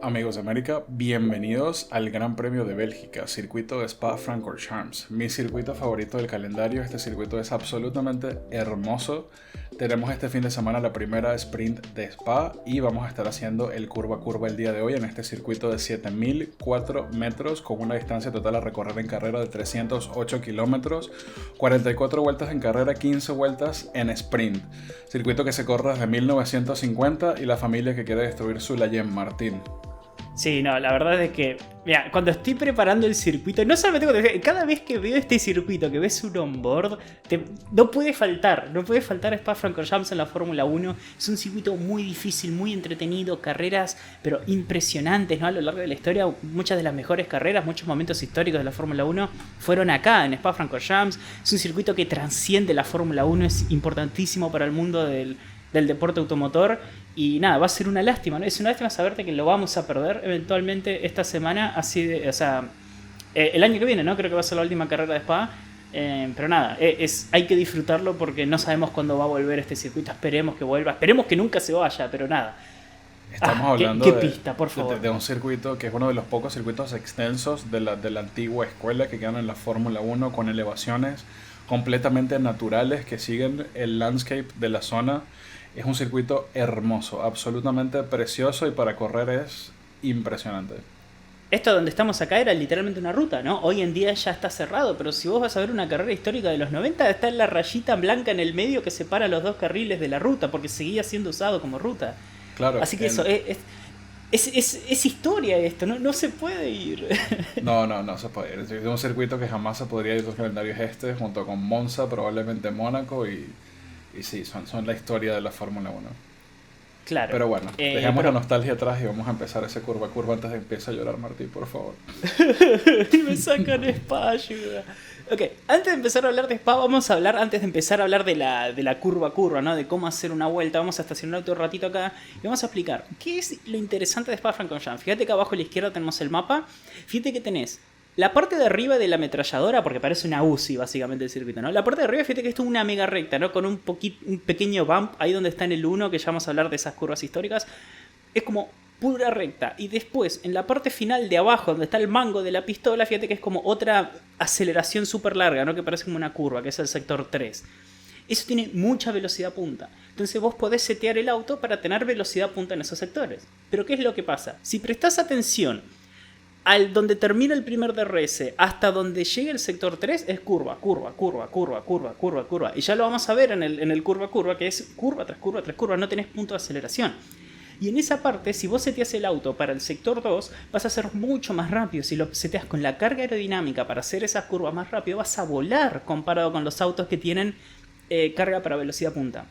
Amigos de América, bienvenidos al Gran Premio de Bélgica, circuito de Spa-Francorchamps, mi circuito favorito del calendario. Este circuito es absolutamente hermoso. Tenemos este fin de semana la primera sprint de Spa y vamos a estar haciendo el curva a curva el día de hoy en este circuito de 7004 metros con una distancia total a recorrer en carrera de 308 kilómetros, 44 vueltas en carrera, 15 vueltas en sprint. Circuito que se corre desde 1950 y la familia que quiere destruir su Layem Martín. Sí, no, la verdad es que, mira, cuando estoy preparando el circuito, no solamente cada vez que veo este circuito, que ves un onboard, no puede faltar Spa-Francorchamps en la Fórmula 1. Es un circuito muy difícil, muy entretenido, carreras, pero impresionantes, ¿no? A lo largo de la historia, muchas de las mejores carreras, muchos momentos históricos de la Fórmula 1 fueron acá, en Spa-Francorchamps. Es un circuito que trasciende la Fórmula 1, es importantísimo para el mundo del deporte automotor. Y nada, va a ser una lástima, ¿no? Es una lástima saberte que lo vamos a perder eventualmente esta semana, el año que viene, ¿no? Creo que va a ser la última carrera de Spa. Pero nada, hay que disfrutarlo porque no sabemos cuándo va a volver este circuito. Esperemos que vuelva, esperemos que nunca se vaya, pero nada. Estamos hablando ¿Qué pista, por favor? De un circuito que es uno de los pocos circuitos extensos de la antigua escuela que quedan en la Fórmula 1, con elevaciones completamente naturales que siguen el landscape de la zona. Es un circuito hermoso, absolutamente precioso, y para correr es impresionante. Esto donde estamos acá era literalmente una ruta, ¿no? Hoy en día ya está cerrado, pero si vos vas a ver una carrera histórica de los 90, está en la rayita blanca en el medio que separa los dos carriles de la ruta, porque seguía siendo usado como ruta. Claro. Así que eso es historia esto, no se puede ir. No se puede ir. Es un circuito que jamás se podría ir. Los calendarios junto con Monza, probablemente Mónaco, y sí, son la historia de la Fórmula 1. Claro. Pero bueno, dejemos la nostalgia atrás y vamos a empezar ese curva a curva antes de empezar a llorar, Martín, por favor. Y me sacan Spa, ayuda. Ok, antes de empezar a hablar de Spa, antes de empezar a hablar de la curva a curva, ¿no? De cómo hacer una vuelta, vamos a estacionar el auto un ratito acá y vamos a explicar qué es lo interesante de Spa-Francorchamps. Fíjate que abajo a la izquierda tenemos el mapa. Fíjate que tenés la parte de arriba de la ametralladora, porque parece una UCI básicamente el circuito, ¿no? La parte de arriba, fíjate que esto es una mega recta, ¿no? Con un pequeño bump ahí donde está en el 1, que ya vamos a hablar de esas curvas históricas. Es como pura recta. Y después, en la parte final de abajo, donde está el mango de la pistola, fíjate que es como otra aceleración súper larga, ¿no? Que parece como una curva, que es el sector 3. Eso tiene mucha velocidad punta. Entonces vos podés setear el auto para tener velocidad punta en esos sectores. Pero ¿qué es lo que pasa? Si prestás atención al donde termina el primer DRS hasta donde llega el sector 3, es curva. Y ya lo vamos a ver en el curva, que es curva tras curva, no tenés punto de aceleración. Y en esa parte, si vos seteas el auto para el sector 2, vas a ser mucho más rápido. Si lo seteas con la carga aerodinámica para hacer esas curvas más rápido, vas a volar comparado con los autos que tienen carga para velocidad punta.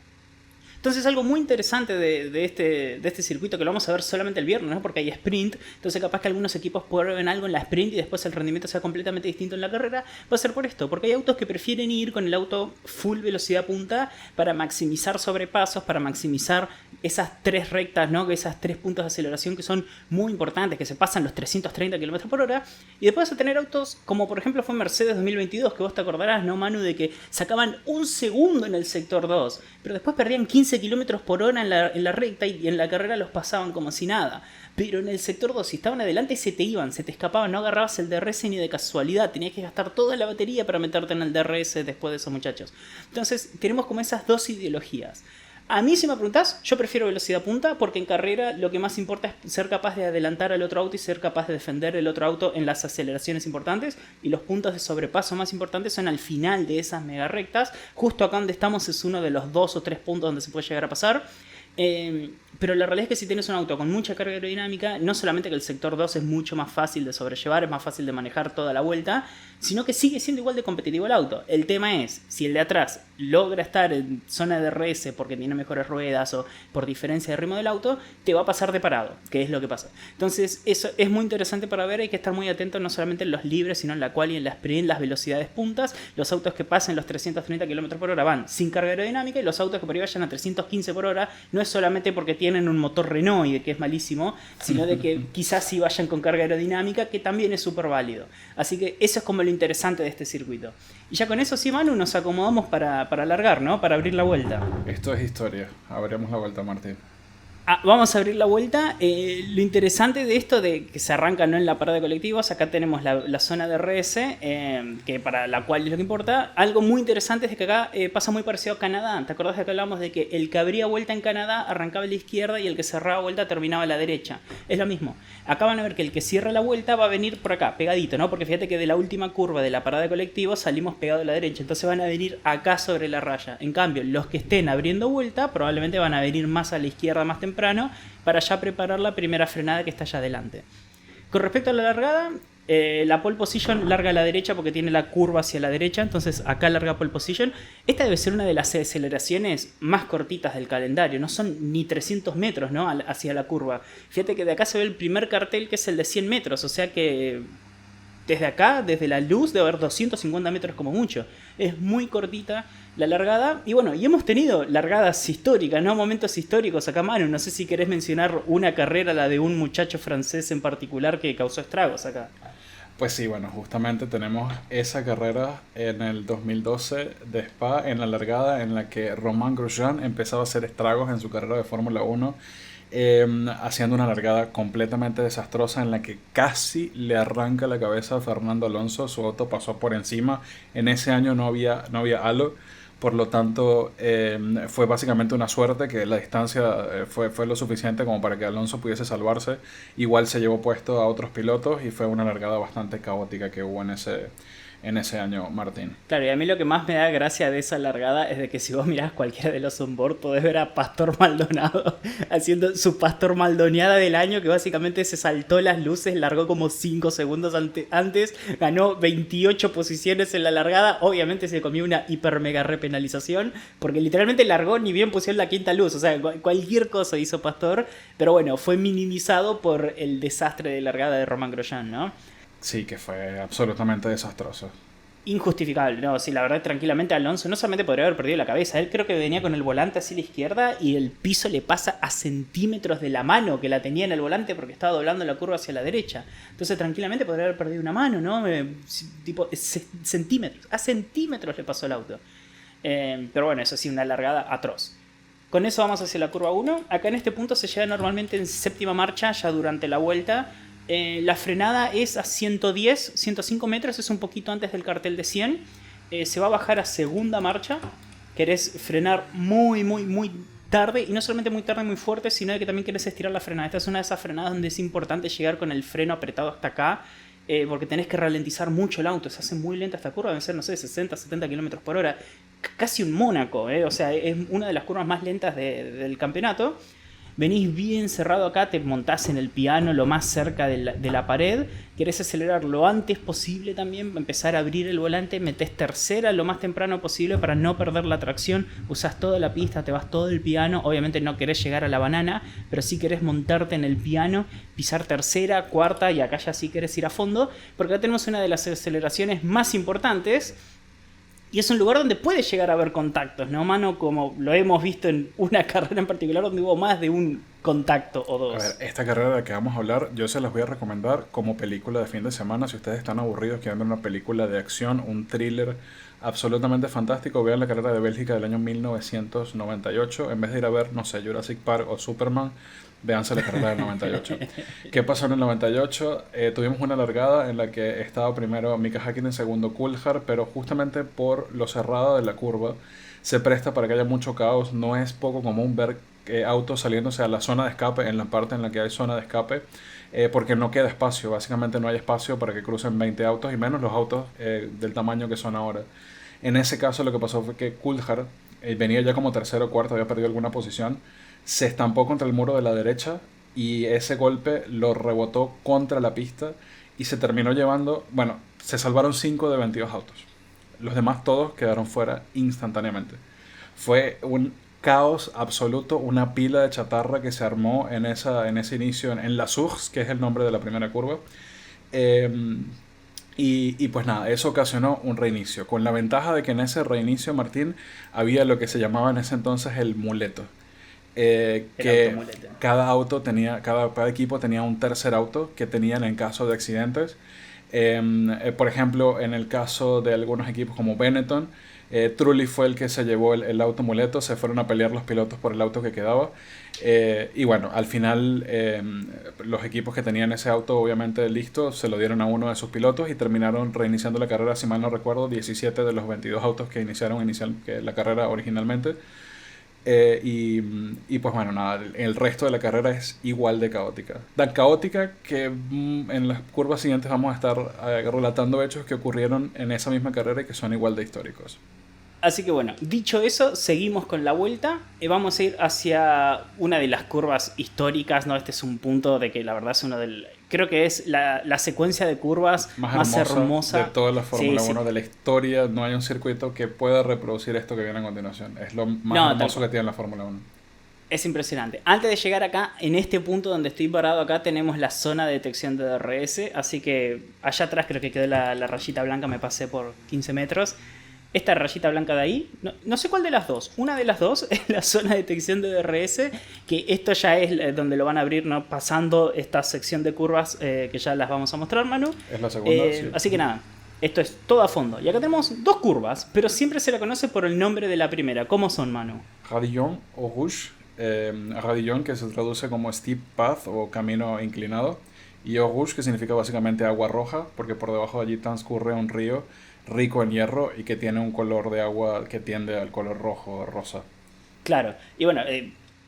Entonces algo muy interesante de este circuito, que lo vamos a ver solamente el viernes, ¿no? Porque hay sprint, entonces capaz que algunos equipos prueben algo en la sprint y después el rendimiento sea completamente distinto en la carrera, va a ser por esto, porque hay autos que prefieren ir con el auto full velocidad punta para maximizar sobrepasos, para maximizar esas tres rectas, ¿no? Esas tres puntos de aceleración que son muy importantes, que se pasan los 330 km por hora, y después vas a tener autos como por ejemplo fue Mercedes 2022, que vos te acordarás, ¿no, Manu? De que sacaban un segundo en el sector 2, pero después perdían 15 kilómetros por hora en la recta y en la carrera los pasaban como si nada. Pero en el sector 2, si estaban adelante, se te escapaban, no agarrabas el DRS ni de casualidad, tenías que gastar toda la batería para meterte en el DRS después de esos muchachos. Entonces tenemos como esas dos ideologías. A mí, si me preguntás, yo prefiero velocidad punta, porque en carrera lo que más importa es ser capaz de adelantar al otro auto y ser capaz de defender el otro auto en las aceleraciones importantes, y los puntos de sobrepaso más importantes son al final de esas mega rectas. Justo acá donde estamos es uno de los 2 o 3 puntos donde se puede llegar a pasar. Pero la realidad es que si tienes un auto con mucha carga aerodinámica, no solamente que el sector 2 es mucho más fácil de sobrellevar, es más fácil de manejar toda la vuelta, sino que sigue siendo igual de competitivo el auto. El tema es, si el de atrás logra estar en zona de DRS porque tiene mejores ruedas o por diferencia de ritmo del auto, te va a pasar de parado, que es lo que pasa. Entonces eso es muy interesante para ver, hay que estar muy atento no solamente en los libres, sino en la quali y en la sprint, las velocidades puntas. Los autos que pasen los 330 km por hora van sin carga aerodinámica, y los autos que por ahí vayan a 315 por hora no es solamente porque tienen un motor Renault y de que es malísimo, sino de que quizás sí vayan con carga aerodinámica, que también es súper válido. Así que eso es como lo interesante de este circuito. Y ya con eso sí, Manu, nos acomodamos para alargar, ¿no? Para abrir la vuelta. Esto es historia. Abrimos la vuelta, Martín. Vamos a abrir la vuelta. Lo interesante de esto de que se arranca no en la parada de colectivos, acá tenemos la zona de RS, que para la cual es lo que importa. Algo muy interesante es que acá pasa muy parecido a Canadá. ¿Te acordás de que hablábamos de que el que abría vuelta en Canadá arrancaba a la izquierda y el que cerraba vuelta terminaba a la derecha? Es lo mismo. Acá van a ver que el que cierra la vuelta va a venir por acá, pegadito, ¿no? Porque fíjate que de la última curva de la parada de colectivos salimos pegados a la derecha, entonces van a venir acá sobre la raya. En cambio, los que estén abriendo vuelta probablemente van a venir más a la izquierda más temprano para ya preparar la primera frenada que está allá adelante. Con respecto a la largada, la pole position larga a la derecha porque tiene la curva hacia la derecha, entonces acá larga pole position. Esta debe ser una de las aceleraciones más cortitas del calendario, no son ni 300 metros, ¿no? Hacia la curva. Fíjate que de acá se ve el primer cartel, que es el de 100 metros, o sea que desde acá, desde la luz, debe haber 250 metros como mucho. Es muy cortita la largada. Y bueno, y hemos tenido largadas históricas, ¿no? Momentos históricos acá, Manu. No sé si querés mencionar una carrera, la de un muchacho francés en particular que causó estragos acá. Pues sí, bueno, justamente tenemos esa carrera en el 2012 de Spa, en la largada, en la que Romain Grosjean empezaba a hacer estragos en su carrera de Fórmula 1, haciendo una largada completamente desastrosa en la que casi le arranca la cabeza a Fernando Alonso. Su auto pasó por encima. En ese año no había halo, por lo tanto fue básicamente una suerte que la distancia fue lo suficiente como para que Alonso pudiese salvarse. Igual se llevó puesto a otros pilotos y fue una largada bastante caótica que hubo en ese año, Martín. Claro, y a mí lo que más me da gracia de esa largada es de que si vos mirás cualquiera de los onboard podés ver a Pastor Maldonado haciendo su Pastor Maldoneada del año, que básicamente se saltó las luces, largó como 5 segundos antes, ganó 28 posiciones en la largada, obviamente se comió una hiper mega repenalización, porque literalmente largó ni bien pusieron la quinta luz, o sea, cualquier cosa hizo Pastor, pero bueno, fue minimizado por el desastre de largada de Romain Grosjean, ¿no? Sí, que fue absolutamente desastroso. Injustificable, no, sí, la verdad tranquilamente Alonso no solamente podría haber perdido la cabeza, él creo que venía con el volante así a la izquierda y el piso le pasa a centímetros de la mano que la tenía en el volante porque estaba doblando la curva hacia la derecha, entonces tranquilamente podría haber perdido una mano, ¿no? Tipo centímetros, a centímetros le pasó el auto, pero bueno, eso sí, una largada atroz. Con eso vamos hacia la curva 1, acá en este punto se llega normalmente en séptima marcha ya durante la vuelta. La frenada es a 110, 105 metros, es un poquito antes del cartel de 100. Se va a bajar a segunda marcha. Querés frenar muy, muy, muy tarde. Y no solamente muy tarde, muy fuerte, sino que también querés estirar la frenada. Esta es una de esas frenadas donde es importante llegar con el freno apretado hasta acá. Porque tenés que ralentizar mucho el auto. Se hace muy lenta esta curva, deben ser, no sé, 60, 70 km por hora. Casi un Mónaco, o sea, es una de las curvas más lentas del campeonato. Venís bien cerrado acá, te montás en el piano lo más cerca de la pared, querés acelerar lo antes posible también, empezar a abrir el volante, metés tercera lo más temprano posible para no perder la tracción, usás toda la pista, te vas todo el piano, obviamente no querés llegar a la banana, pero sí querés montarte en el piano, pisar tercera, cuarta y acá ya sí querés ir a fondo, porque acá tenemos una de las aceleraciones más importantes. Y es un lugar donde puede llegar a haber contactos, ¿no, mano? Como lo hemos visto en una carrera en particular donde hubo más de un contacto o dos. A ver, esta carrera de la que vamos a hablar, yo se las voy a recomendar como película de fin de semana. Si ustedes están aburridos, quieren ver una película de acción, un thriller absolutamente fantástico, vean la carrera de Bélgica del año 1998. En vez de ir a ver, no sé, Jurassic Park o Superman, véanse la carrera del 98. ¿Qué pasó en el 98? Tuvimos una largada en la que estaba primero Mika Häkkinen, segundo Coulthard, pero justamente por lo cerrada de la curva se presta para que haya mucho caos. No es poco común ver autos saliéndose a la zona de escape, en la parte en la que hay zona de escape, porque no queda espacio. Básicamente no hay espacio para que crucen 20 autos, y menos los autos del tamaño que son ahora. En ese caso lo que pasó fue que Coulthard venía ya como tercero o cuarto, había perdido alguna posición, se estampó contra el muro de la derecha y ese golpe lo rebotó contra la pista y se terminó llevando, bueno, se salvaron 5 de 22 autos. Los demás todos quedaron fuera instantáneamente. Fue un caos absoluto, una pila de chatarra que se armó en ese inicio, en la Source, que es el nombre de la primera curva. Y pues nada, eso ocasionó un reinicio, con la ventaja de que en ese reinicio, Martín, había lo que se llamaba en ese entonces el muleto. Que cada auto tenía, cada equipo tenía un tercer auto que tenían en caso de accidentes. Por ejemplo, en el caso de algunos equipos como Benetton, Trulli fue el que se llevó el auto muleto, se fueron a pelear los pilotos por el auto que quedaba. Y bueno, al final los equipos que tenían ese auto obviamente listo se lo dieron a uno de sus pilotos y terminaron reiniciando la carrera, si mal no recuerdo, 17 de los 22 autos que iniciaron la carrera originalmente. Y pues bueno, nada, el resto de la carrera es igual de caótica. Tan caótica que en las curvas siguientes vamos a estar relatando hechos que ocurrieron en esa misma carrera y que son igual de históricos. Así que bueno, dicho eso, seguimos con la vuelta. Vamos a ir hacia una de las curvas históricas, ¿no? Este es un punto de que la verdad es uno del... Creo que es la secuencia de curvas más hermosa de toda la Fórmula Sí, 1 sí. de la historia. No hay un circuito que pueda reproducir esto que viene a continuación. Es lo más No, hermoso que tiene la Fórmula 1. Es impresionante. Antes de llegar acá, en este punto donde estoy parado acá, tenemos la zona de detección de DRS. Así que allá atrás creo que quedó la rayita blanca, me pasé por 15 metros. Esta rayita blanca de ahí, no sé cuál de las dos. Una de las dos es la zona de detección de DRS, que esto ya es donde lo van a abrir, ¿no? Pasando esta sección de curvas que ya las vamos a mostrar, Manu. Es la segunda, sí. Así que nada, esto es todo a fondo. Y acá tenemos dos curvas, pero siempre se la conoce por el nombre de la primera. ¿Cómo son, Manu? Radillon o Rouge. Radillon, que se traduce como steep path o camino inclinado. Y Eau Rouge, que significa básicamente agua roja, porque por debajo de allí transcurre un río rico en hierro y que tiene un color de agua que tiende al color rojo o rosa. Claro, y bueno,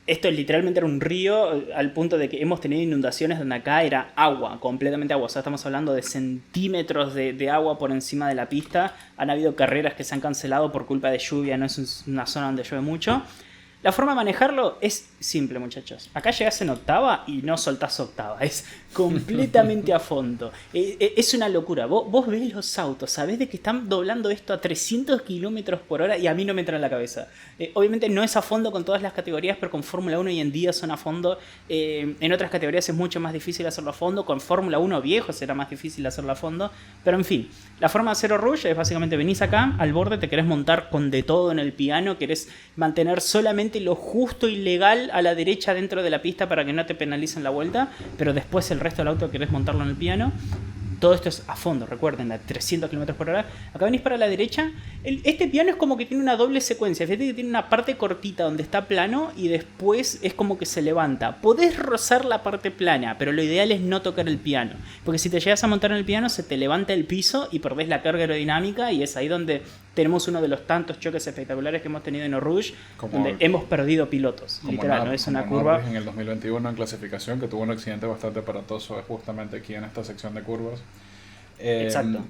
esto literalmente era un río al punto de que hemos tenido inundaciones donde acá era agua, completamente agua. O sea, estamos hablando de centímetros de agua por encima de la pista. Han habido carreras que se han cancelado por culpa de lluvia, no es una zona donde llueve mucho. La forma de manejarlo es simple, muchachos. Acá llegás en octava y no soltás octava. Es completamente a fondo. Es una locura. Vos ves los autos, sabés de que están doblando esto a 300 kilómetros por hora y a mí no me entra en la cabeza. Obviamente no es a fondo con todas las categorías, pero con Fórmula 1 hoy en día son a fondo. En otras categorías es mucho más difícil hacerlo a fondo. Con Fórmula 1 viejo será más difícil hacerlo a fondo. Pero en fin, la forma de hacer Eau Rouge es básicamente venís acá al borde, te querés montar con de todo en el piano, querés mantener solamente lo justo y legal a la derecha dentro de la pista para que no te penalicen la vuelta, pero después el resto del auto querés montarlo en el piano. Todo esto es a fondo, recuerden, a 300 km por hora. Acá venís para la derecha. Este piano es como que tiene una doble secuencia. Fíjate que tiene una parte cortita donde está plano y después es como que se levanta. Podés rozar la parte plana, pero lo ideal es no tocar el piano. Porque si te llegas a montar en el piano, se te levanta el piso y perdés la carga aerodinámica. Y es ahí donde tenemos uno de los tantos choques espectaculares que hemos tenido en Eau Rouge, donde hemos perdido pilotos. Literal, ¿no? Es una curva. En el 2021 en clasificación, que tuvo un accidente bastante aparatoso justamente aquí en esta sección de curvas. Exacto.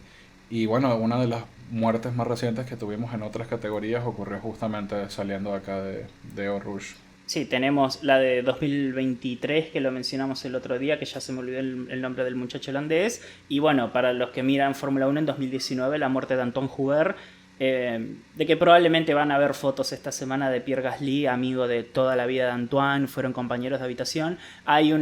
Y bueno, una de las muertes más recientes que tuvimos en otras categorías ocurrió justamente saliendo acá de Eau Rouge. Sí, tenemos la de 2023 que lo mencionamos el otro día, que ya se me olvidó el nombre del muchacho holandés. Y bueno, para los que miran Fórmula 1 en 2019, la muerte de Anton Hubert. De que probablemente van a ver fotos esta semana de Pierre Gasly, amigo de toda la vida de Antoine, fueron compañeros de habitación. Hay hay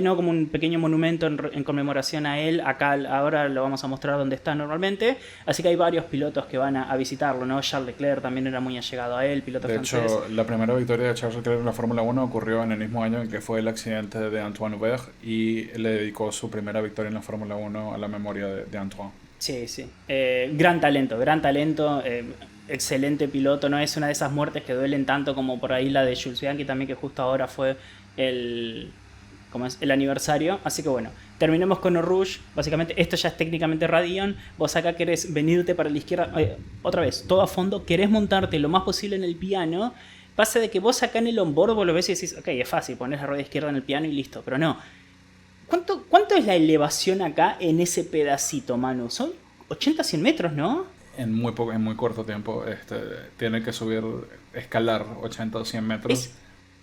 no como un pequeño monumento en conmemoración a él. Acá ahora lo vamos a mostrar donde está normalmente. Así que hay varios pilotos que van a visitarlo, ¿no? Charles Leclerc también era muy allegado a él, piloto francés. De hecho, la primera victoria de Charles Leclerc en la Fórmula 1 ocurrió en el mismo año en que fue el accidente de Antoine Hubert y le dedicó su primera victoria en la Fórmula 1 a la memoria de Antoine. Sí, sí. Gran talento, excelente piloto. No es una de esas muertes que duelen tanto como por ahí la de Jules Bianchi también, que justo ahora fue el aniversario. Así que bueno, terminemos con Eau Rouge. Básicamente esto ya es técnicamente Radillon. Vos acá querés venirte para la izquierda, otra vez, todo a fondo. Querés montarte lo más posible en el piano. Pasa de que vos acá en el onboard vos lo ves y decís, ok, es fácil, ponés la rueda izquierda en el piano y listo. Pero no. ¿Cuánto es la elevación acá en ese pedacito, Manu? Son 80-100 metros, ¿no? En muy corto tiempo tiene que escalar 80 o 100 metros.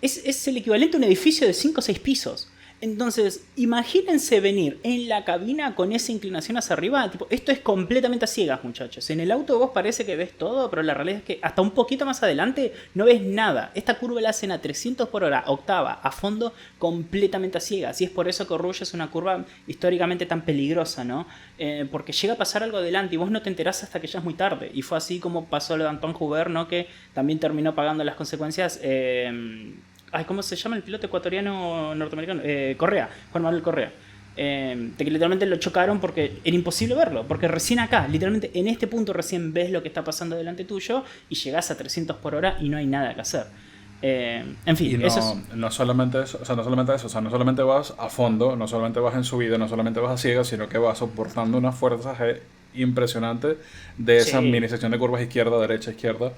Es el equivalente a un edificio de 5 o 6 pisos. Entonces, imagínense venir en la cabina con esa inclinación hacia arriba. Esto es completamente a ciegas, muchachos. En el auto vos parece que ves todo, pero la realidad es que hasta un poquito más adelante no ves nada. Esta curva la hacen a 300 por hora, octava, a fondo, completamente a ciegas. Y es por eso que Eau Rouge es una curva históricamente tan peligrosa, ¿no? Porque llega a pasar algo adelante y vos no te enterás hasta que ya es muy tarde. Y fue así como pasó lo de Anton Hubert, ¿no? Que también terminó pagando las consecuencias. ¿Cómo se llama el piloto ecuatoriano norteamericano? Correa, Juan Manuel Correa. de que literalmente lo chocaron porque era imposible verlo, porque recién acá, literalmente en este punto recién ves lo que está pasando delante tuyo y llegás a 300 por hora y no hay nada que hacer. En fin, y no, eso es... no solamente eso, o sea, no solamente eso, o sea, no solamente vas a fondo, no solamente vas en subida, no solamente vas a ciegas, sino que vas soportando una fuerza G impresionante de esa Sí. mini sección de curvas izquierda, derecha, izquierda.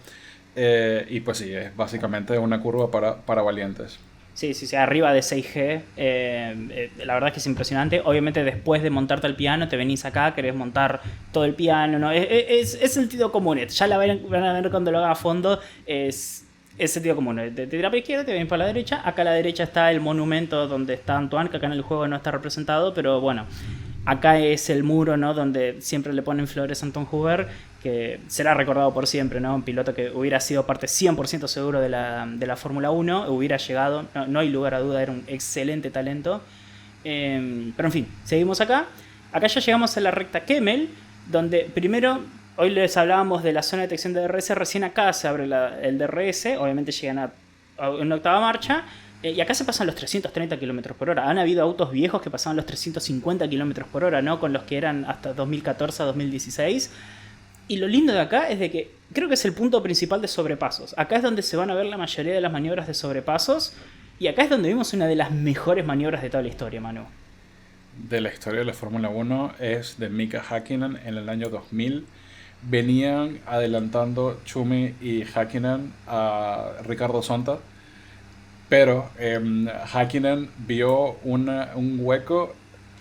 Y pues sí, es básicamente una curva para valientes. Sí, sí, sí, arriba de 6G. La verdad es que es impresionante. Obviamente después de montarte el piano, te venís acá, querés montar todo el piano, ¿no? Es sentido común. Ya van a ver cuando lo haga a fondo. Es sentido común. Te tiras para la izquierda, te venís para la derecha. Acá a la derecha está el monumento donde está Antoine, que acá en el juego no está representado, pero bueno. Acá es el muro, ¿no? Donde siempre le ponen flores a Anton Hoover, que será recordado por siempre, ¿no? Un piloto que hubiera sido parte 100% seguro de la Fórmula 1, hubiera llegado, no hay lugar a duda, era un excelente talento. Pero en fin, seguimos acá. Acá ya llegamos a la recta Kemmel, donde primero, hoy les hablábamos de la zona de detección de DRS, recién acá se abre el DRS, obviamente llegan a una octava marcha. Y acá se pasan los 330 km por hora. Han habido autos viejos que pasaban los 350 km por hora, ¿no? Con los que eran hasta 2014 a 2016. Y lo lindo de acá es de que creo que es el punto principal de sobrepasos. Acá es donde se van a ver la mayoría de las maniobras de sobrepasos. Y acá es donde vimos una de las mejores maniobras de toda la historia, Manu. De la historia de la Fórmula 1 es de Mika Häkkinen en el año 2000. Venían adelantando Schumi y Häkkinen a Ricardo Zonta. Pero Häkkinen vio un hueco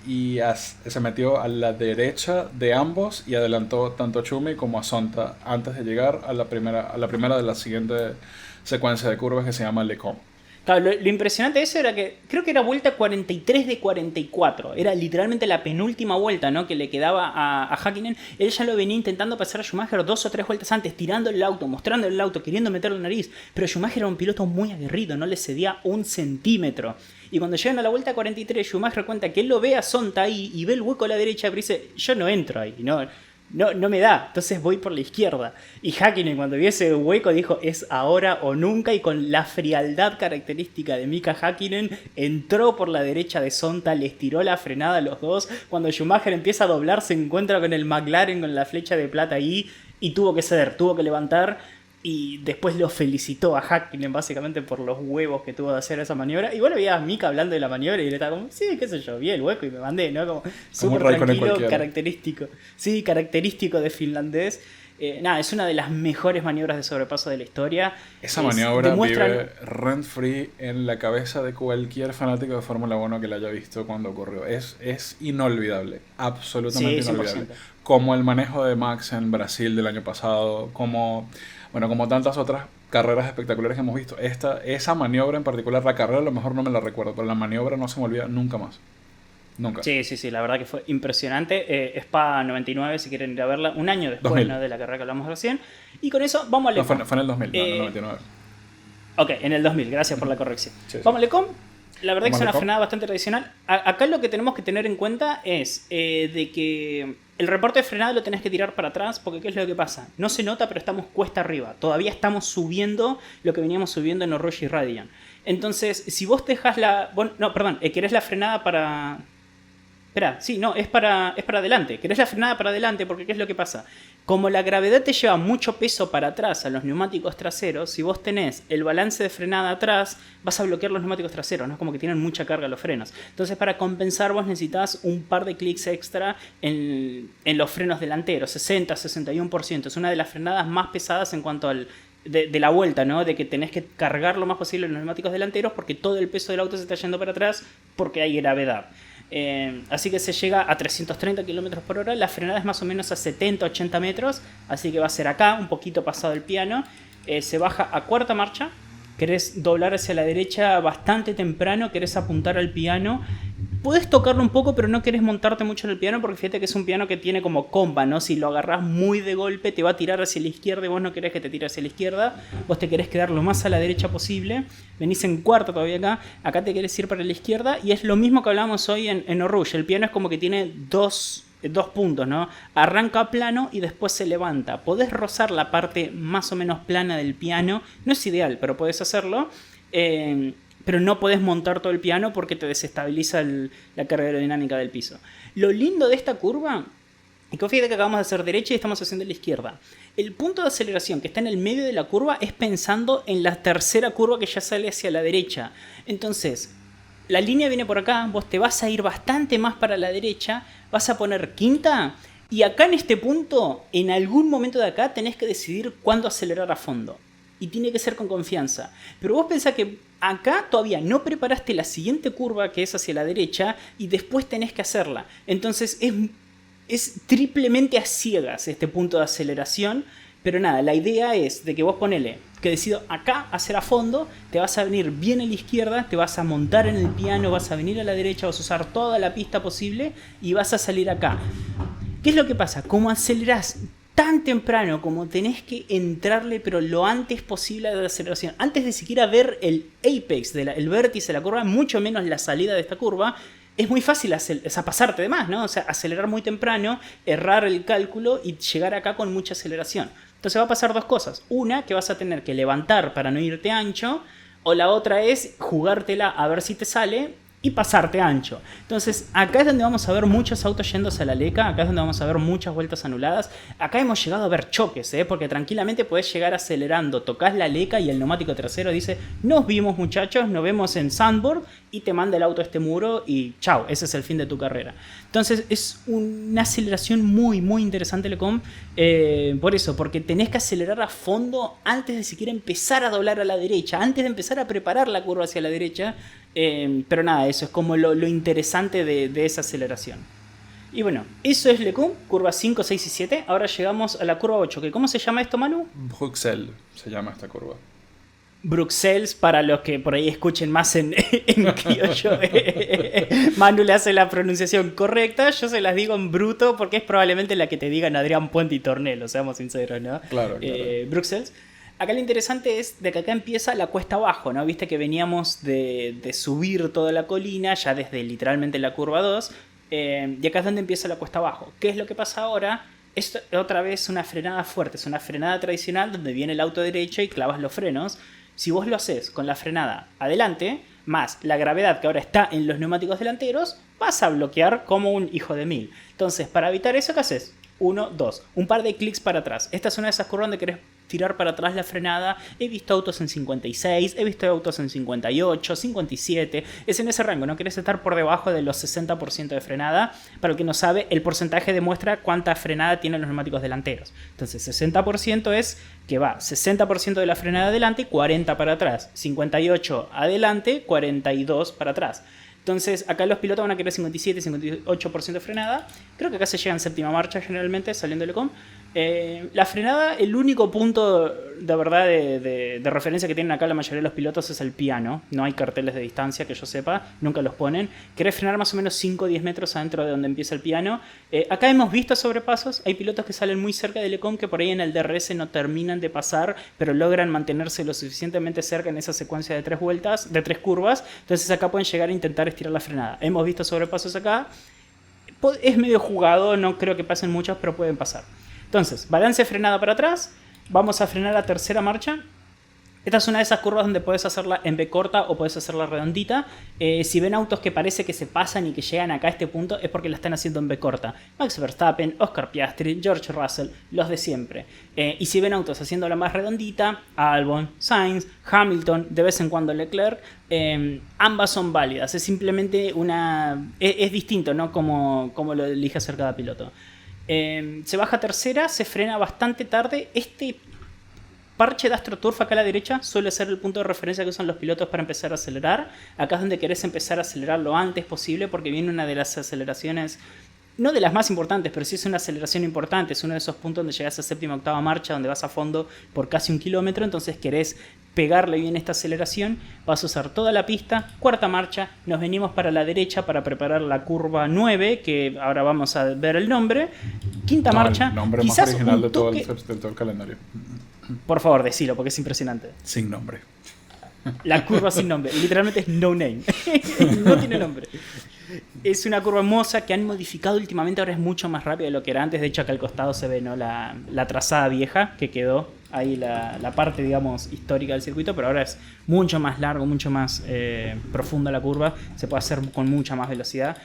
y se metió a la derecha de ambos y adelantó tanto a Schumi como a Zonta antes de llegar a la primera de la siguiente secuencia de curvas que se llama Le Combe. Claro, lo impresionante de eso era que creo que era vuelta 43 de 44. Era literalmente la penúltima vuelta, ¿no? Que le quedaba a Häkkinen. Él ya lo venía intentando pasar a Schumacher 2 o 3 vueltas antes, tirando el auto, mostrando el auto, queriendo meterle la nariz. Pero Schumacher era un piloto muy aguerrido, no le cedía un centímetro. Y cuando llegan a la vuelta 43, Schumacher cuenta que él lo ve a Zonta ahí y ve el hueco a la derecha, pero dice: yo no entro ahí, no me da, entonces voy por la izquierda. Y Häkkinen, cuando vio ese hueco, dijo: es ahora o nunca. Y con la frialdad característica de Mika Häkkinen, entró por la derecha de Zonta, les tiró la frenada a los dos. Cuando Schumacher empieza a doblar, se encuentra con el McLaren con la flecha de plata ahí y tuvo que ceder, tuvo que levantar. Y después lo felicitó a Häkkinen básicamente por los huevos que tuvo de hacer esa maniobra. Y bueno, veía a Mika hablando de la maniobra y él estaba como: sí, qué sé yo, vi el hueco y me mandé, ¿no? Como súper tranquilo, característico. Sí, característico de finlandés. Nada, es una de las mejores maniobras de sobrepaso de la historia. Esa maniobra vive rent free en la cabeza de cualquier fanático de Fórmula 1 que la haya visto cuando ocurrió. Es inolvidable, absolutamente sí, inolvidable. Como el manejo de Max en Brasil del año pasado, como tantas otras carreras espectaculares que hemos visto. Esa maniobra en particular, la carrera a lo mejor no me la recuerdo, pero la maniobra no se me olvida nunca más. Nunca. Sí, la verdad que fue impresionante. Spa 99, si quieren ir a verla, un año después, ¿no? De la carrera que hablamos recién. Y con eso vamos a Le Combe. No, fue en el 2000, no en el 99. Ok, en el 2000, gracias por la corrección. Sí. Vamos a Le Combe. La verdad que es una frenada bastante tradicional. Acá lo que tenemos que tener en cuenta es de que el reporte de frenada lo tenés que tirar para atrás, porque ¿qué es lo que pasa? No se nota, pero estamos cuesta arriba. Todavía estamos subiendo lo que veníamos subiendo en Orochi y Radian. Entonces, si vos dejas la... no, perdón, querés la frenada para... Espera, sí, no, es para adelante. Querés la frenada para adelante porque ¿qué es lo que pasa? Como la gravedad te lleva mucho peso para atrás a los neumáticos traseros, si vos tenés el balance de frenada atrás, vas a bloquear los neumáticos traseros, ¿no? Es como que tienen mucha carga los frenos. Entonces, para compensar, vos necesitas un par de clics extra en los frenos delanteros, 60, 61%. Es una de las frenadas más pesadas en cuanto al... De la vuelta, ¿no? De que tenés que cargar lo más posible los neumáticos delanteros porque todo el peso del auto se está yendo para atrás porque hay gravedad. Así que se llega a 330 km por hora. La frenada es más o menos a 70-80 metros. Así que va a ser acá, un poquito pasado el piano. Se baja a cuarta marcha. Querés doblar hacia la derecha bastante temprano. Querés apuntar al piano. Puedes tocarlo un poco, pero no querés montarte mucho en el piano porque fíjate que es un piano que tiene como comba, ¿no? Si lo agarrás muy de golpe te va a tirar hacia la izquierda y vos no querés que te tire hacia la izquierda. Vos te querés quedar lo más a la derecha posible. Venís en cuarta todavía acá. Acá te querés ir para la izquierda y es lo mismo que hablábamos hoy en Eau Rouge. El piano es como que tiene dos puntos, ¿no? Arranca plano y después se levanta. Podés rozar la parte más o menos plana del piano. No es ideal, pero podés hacerlo. pero no podés montar todo el piano porque te desestabiliza la carga aerodinámica del piso. Lo lindo de esta curva es que fíjate que acabamos de hacer derecha y estamos haciendo la izquierda. El punto de aceleración que está en el medio de la curva es pensando en la tercera curva que ya sale hacia la derecha. Entonces, la línea viene por acá, vos te vas a ir bastante más para la derecha, vas a poner quinta y acá en este punto, en algún momento de acá, tenés que decidir cuándo acelerar a fondo. Y tiene que ser con confianza. Pero vos pensás que acá todavía no preparaste la siguiente curva que es hacia la derecha y después tenés que hacerla. Entonces es triplemente a ciegas este punto de aceleración. Pero nada, la idea es de que vos ponele que decido acá hacer a fondo, te vas a venir bien a la izquierda, te vas a montar en el piano, vas a venir a la derecha, vas a usar toda la pista posible y vas a salir acá. ¿Qué es lo que pasa? Como acelerás tan temprano, como tenés que entrarle pero lo antes posible a la aceleración, antes de siquiera ver el apex, el vértice de la curva, mucho menos la salida de esta curva, es muy fácil pasarte de más, ¿no? O sea, acelerar muy temprano, errar el cálculo y llegar acá con mucha aceleración. Entonces va a pasar dos cosas. Una, que vas a tener que levantar para no irte ancho, o la otra es jugártela a ver si te sale y pasarte ancho. Entonces acá es donde vamos a ver muchos autos yéndose a la leca, acá es donde vamos a ver muchas vueltas anuladas, acá hemos llegado a ver choques, porque tranquilamente podés llegar acelerando, tocas la leca y el neumático trasero dice, nos vimos muchachos, nos vemos en Sandboard, y te manda el auto a este muro y chao, ese es el fin de tu carrera. Entonces es una aceleración muy muy interesante Lecom, por eso, porque tenés que acelerar a fondo antes de siquiera empezar a doblar a la derecha, antes de empezar a preparar la curva hacia la derecha. Pero nada, eso es como lo interesante de esa aceleración. Y bueno, eso es Lecum, curva 5, 6 y 7. Ahora llegamos a la curva 8. ¿Cómo se llama esto, Manu? Bruxelles se llama esta curva. Bruxelles, para los que por ahí escuchen más en criollo. Manu le hace la pronunciación correcta, yo se las digo en bruto porque es probablemente la que te digan Adrián Puente y Tornelo, seamos sinceros, ¿no? Claro. Bruxelles. Acá lo interesante es de que acá empieza la cuesta abajo, ¿no? Viste que veníamos de subir toda la colina, ya desde literalmente la curva 2, y acá es donde empieza la cuesta abajo. ¿Qué es lo que pasa ahora? Es otra vez una frenada fuerte, es una frenada tradicional donde viene el auto derecho y clavas los frenos. Si vos lo haces con la frenada adelante, más la gravedad que ahora está en los neumáticos delanteros, vas a bloquear como un hijo de mil. Entonces, para evitar eso, ¿qué haces? 1, 2, un par de clics para atrás. Esta es una de esas curvas donde querés tirar para atrás la frenada. He visto autos en 56, he visto autos en 58, 57. Es en ese rango, no querés estar por debajo de los 60% de frenada. Para el que no sabe, el porcentaje demuestra cuánta frenada tienen los neumáticos delanteros. Entonces 60% es que va 60% de la frenada adelante y 40 para atrás. 58 adelante, 42 para atrás. Entonces acá los pilotos van a querer 57, 58% de frenada. Creo que acá se llega en séptima marcha generalmente, saliendo del Lecom. La frenada, el único punto de verdad de referencia que tienen acá la mayoría de los pilotos es el piano. No hay carteles de distancia que yo sepa, nunca los ponen. Querés frenar más o menos 5 o 10 metros adentro de donde empieza el piano. Acá hemos visto sobrepasos, hay pilotos que salen muy cerca del Lecom que por ahí en el DRS no terminan de pasar, pero logran mantenerse lo suficientemente cerca en esa secuencia de 3 vueltas, de 3 curvas. Entonces acá pueden llegar a intentar estirar la frenada. Hemos visto sobrepasos acá. Es medio jugado, no creo que pasen muchos, pero pueden pasar. Entonces, balance frenada para atrás. Vamos a frenar la tercera marcha. Esta es una de esas curvas donde puedes hacerla en B corta o puedes hacerla redondita. Si ven autos que parece que se pasan y que llegan acá a este punto, es porque la están haciendo en B corta. Max Verstappen, Oscar Piastri, George Russell, los de siempre. Y si ven autos haciéndola más redondita, Albon, Sainz, Hamilton, de vez en cuando Leclerc, ambas son válidas. Es simplemente es distinto, ¿no? Como lo elige hacer cada piloto. Se baja tercera, se frena bastante tarde. Este parche de AstroTurf acá a la derecha suele ser el punto de referencia que usan los pilotos para empezar a acelerar. Acá es donde querés empezar a acelerar lo antes posible porque viene una de las aceleraciones, no de las más importantes, pero sí es una aceleración importante. Es uno de esos puntos donde llegas a séptima o octava marcha, donde vas a fondo por casi 1 kilómetro. Entonces querés pegarle bien esta aceleración. Vas a usar toda la pista. Cuarta marcha, nos venimos para la derecha para preparar la curva 9, que ahora vamos a ver el nombre. Quinta marcha, el nombre quizás más original de todo el calendario. Por favor, decilo, porque es impresionante. Sin nombre. La curva sin nombre. Literalmente es no name. No tiene nombre. Es una curva hermosa que han modificado últimamente. Ahora es mucho más rápida de lo que era antes. De hecho, acá al costado se ve, ¿no? la trazada vieja que quedó ahí la parte, digamos, histórica del circuito, pero ahora es mucho más largo, mucho más profundo la curva, se puede hacer con mucha más velocidad.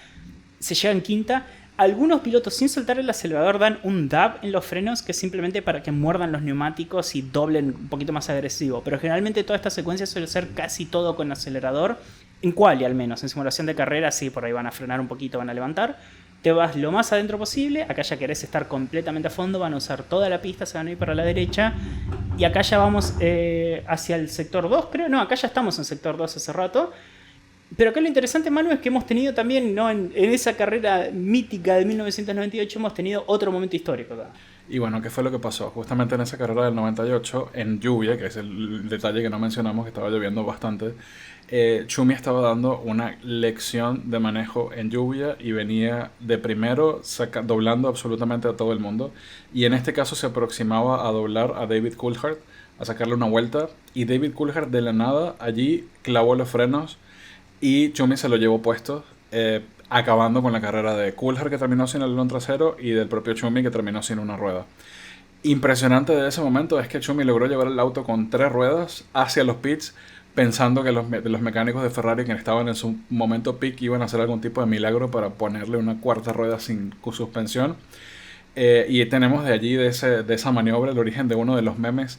Se llega en quinta. Algunos pilotos sin soltar el acelerador dan un dab en los frenos, que es simplemente para que muerdan los neumáticos y doblen un poquito más agresivo, pero generalmente toda esta secuencia suele ser casi todo con acelerador, en quali al menos. En simulación de carrera sí, por ahí van a frenar un poquito, van a levantar. Te vas lo más adentro posible, acá ya querés estar completamente a fondo, van a usar toda la pista, se van a ir para la derecha. Y acá ya vamos hacia el sector 2, creo. No, acá ya estamos en sector 2 hace rato. Pero acá lo interesante, Manu, es que hemos tenido también, ¿no? en esa carrera mítica de 1998, hemos tenido otro momento histórico acá. Y bueno, ¿qué fue lo que pasó? Justamente en esa carrera del 98, en lluvia, que es el detalle que no mencionamos, que estaba lloviendo bastante, Schumi estaba dando una lección de manejo en lluvia y venía de primero doblando absolutamente a todo el mundo. Y en este caso se aproximaba a doblar a David Coulthard, a sacarle una vuelta. Y David Coulthard de la nada allí clavó los frenos y Schumi se lo llevó puesto, acabando con la carrera de Coulthard, que terminó sin el alerón trasero, y del propio Schumi, que terminó sin una rueda. Impresionante de ese momento es que Schumi logró llevar el auto con 3 ruedas hacia los pits, pensando que los mecánicos de Ferrari, que estaban en su momento peak, iban a hacer algún tipo de milagro para ponerle una cuarta rueda sin suspensión. Y tenemos de allí, de esa maniobra, el origen de uno de los memes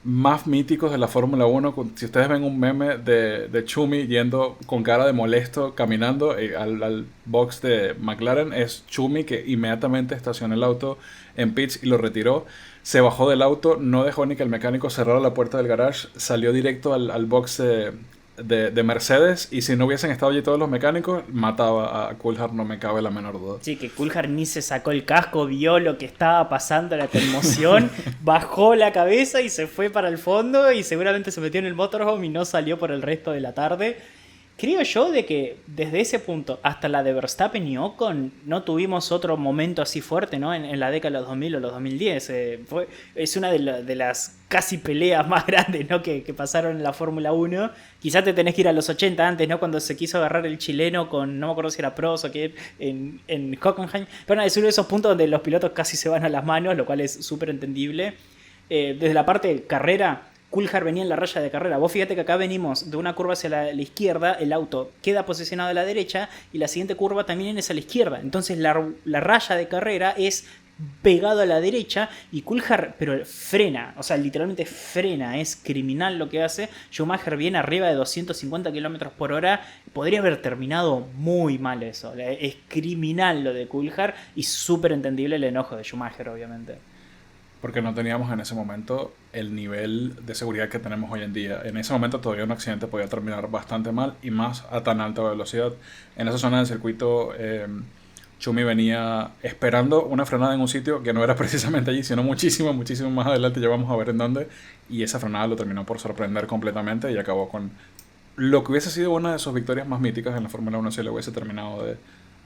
más míticos de la Fórmula 1. Si ustedes ven un meme de Schumi yendo con cara de molesto, caminando al box de McLaren, es Schumi, que inmediatamente estacionó el auto en pits y lo retiró. Se bajó del auto, no dejó ni que el mecánico cerrara la puerta del garage, salió directo al box de Mercedes, y si no hubiesen estado allí todos los mecánicos, mataba a Coulthard, no me cabe la menor duda. Sí, que Coulthard ni se sacó el casco, vio lo que estaba pasando, la conmoción, bajó la cabeza y se fue para el fondo, y seguramente se metió en el motorhome y no salió por el resto de la tarde. Creo yo de que desde ese punto hasta la de Verstappen y Ocon no tuvimos otro momento así fuerte, ¿no? En la década de los 2000 o los 2010. Es una de las casi peleas más grandes, ¿no? que pasaron en la Fórmula 1. Quizás te tenés que ir a los 80 antes, ¿no? Cuando se quiso agarrar el chileno con, no me acuerdo si era Prost o qué, en Hockenheim. Pero es uno de esos puntos donde los pilotos casi se van a las manos, lo cual es súper entendible. Desde la parte de carrera, Coulthard venía en la raya de carrera. Vos fíjate que acá venimos de una curva hacia la izquierda, el auto queda posicionado a la derecha y la siguiente curva también es a la izquierda. Entonces la raya de carrera es pegado a la derecha y Coulthard, pero frena, o sea, literalmente frena, es criminal lo que hace. Schumacher viene arriba de 250 km por hora, podría haber terminado muy mal eso. Es criminal lo de Coulthard y súper entendible el enojo de Schumacher, obviamente. Porque no teníamos en ese momento el nivel de seguridad que tenemos hoy en día. En ese momento todavía un accidente podía terminar bastante mal, y más a tan alta velocidad. En esa zona del circuito, Schumi venía esperando una frenada en un sitio que no era precisamente allí, sino muchísimo más adelante. Ya vamos a ver en dónde. Y esa frenada lo terminó por sorprender completamente y acabó con lo que hubiese sido una de sus victorias más míticas en la Fórmula 1 si le hubiese terminado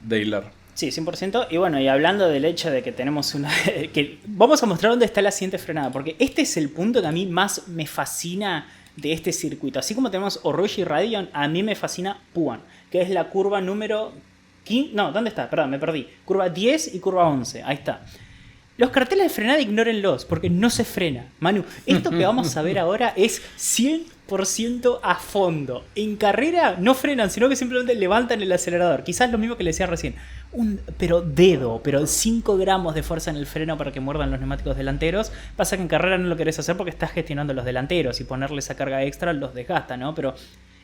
de hilar. Sí, 100%. Y bueno, y hablando del hecho de que tenemos una... que vamos a mostrar dónde está la siguiente frenada, porque este es el punto que a mí más me fascina de este circuito. Así como tenemos Rouge y Raidillon, a mí me fascina Pouan, que es la curva número 15... No, ¿dónde está? Perdón, me perdí. Curva 10 y curva 11. Ahí está. Los carteles de frenada ignórenlos, porque no se frena. Manu, esto que vamos a ver ahora es 100% a fondo. En carrera no frenan, sino que simplemente levantan el acelerador. Quizás lo mismo que le decía recién. Pero 5 gramos de fuerza en el freno para que muerdan los neumáticos delanteros. Pasa que en carrera no lo querés hacer porque estás gestionando los delanteros y ponerle esa carga extra los desgasta, ¿no? Pero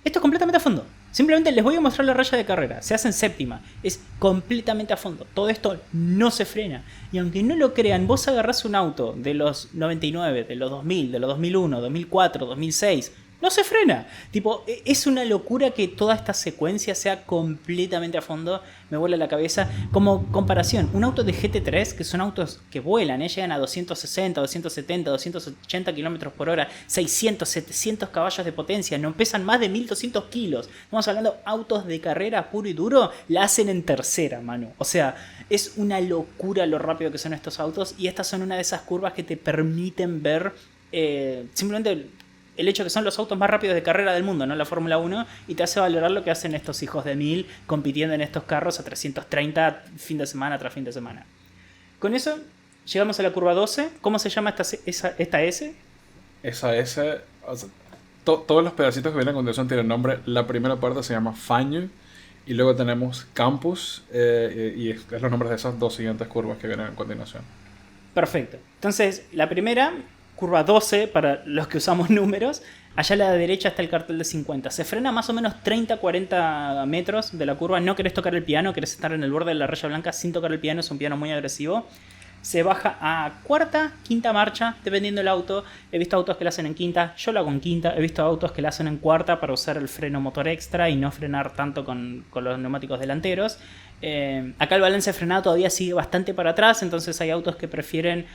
esto es completamente a fondo. Simplemente les voy a mostrar la raya de carrera. Se hace en séptima. Es completamente a fondo. Todo esto no se frena. Y aunque no lo crean, vos agarrás un auto de los 99, de los 2000, de los 2001, 2004, 2006... no se frena. Tipo, es una locura que toda esta secuencia sea completamente a fondo. Me vuela la cabeza. Como comparación, un auto de GT3, que son autos que vuelan, llegan a 260, 270, 280 km por hora, 600, 700 caballos de potencia, no pesan más de 1200 kilos. Estamos hablando de autos de carrera puro y duro, la hacen en tercera, Manu. O sea, es una locura lo rápido que son estos autos, y estas son una de esas curvas que te permiten ver simplemente el hecho que son los autos más rápidos de carrera del mundo, ¿no? La Fórmula 1, y te hace valorar lo que hacen estos hijos de mil compitiendo en estos carros a 330 fin de semana tras fin de semana. Con eso llegamos a la curva 12. ¿Cómo se llama esta S? esa S, o sea, todos los pedacitos que vienen a continuación tienen nombre. La primera parte se llama Faño y luego tenemos Campus y es los nombres de esas dos siguientes curvas que vienen a continuación. Perfecto. Entonces, la primera, curva 12, para los que usamos números. Allá a la derecha está el cartel de 50. Se frena más o menos 30-40 metros de la curva. No querés tocar el piano, querés estar en el borde de la raya blanca sin tocar el piano. Es un piano muy agresivo. Se baja a cuarta, quinta marcha, dependiendo del auto. He visto autos que lo hacen en quinta, yo lo hago en quinta. He visto autos que lo hacen en cuarta para usar el freno motor extra y no frenar tanto con los neumáticos delanteros. Acá el balance de frenado todavía sigue bastante para atrás, entonces hay autos que prefieren...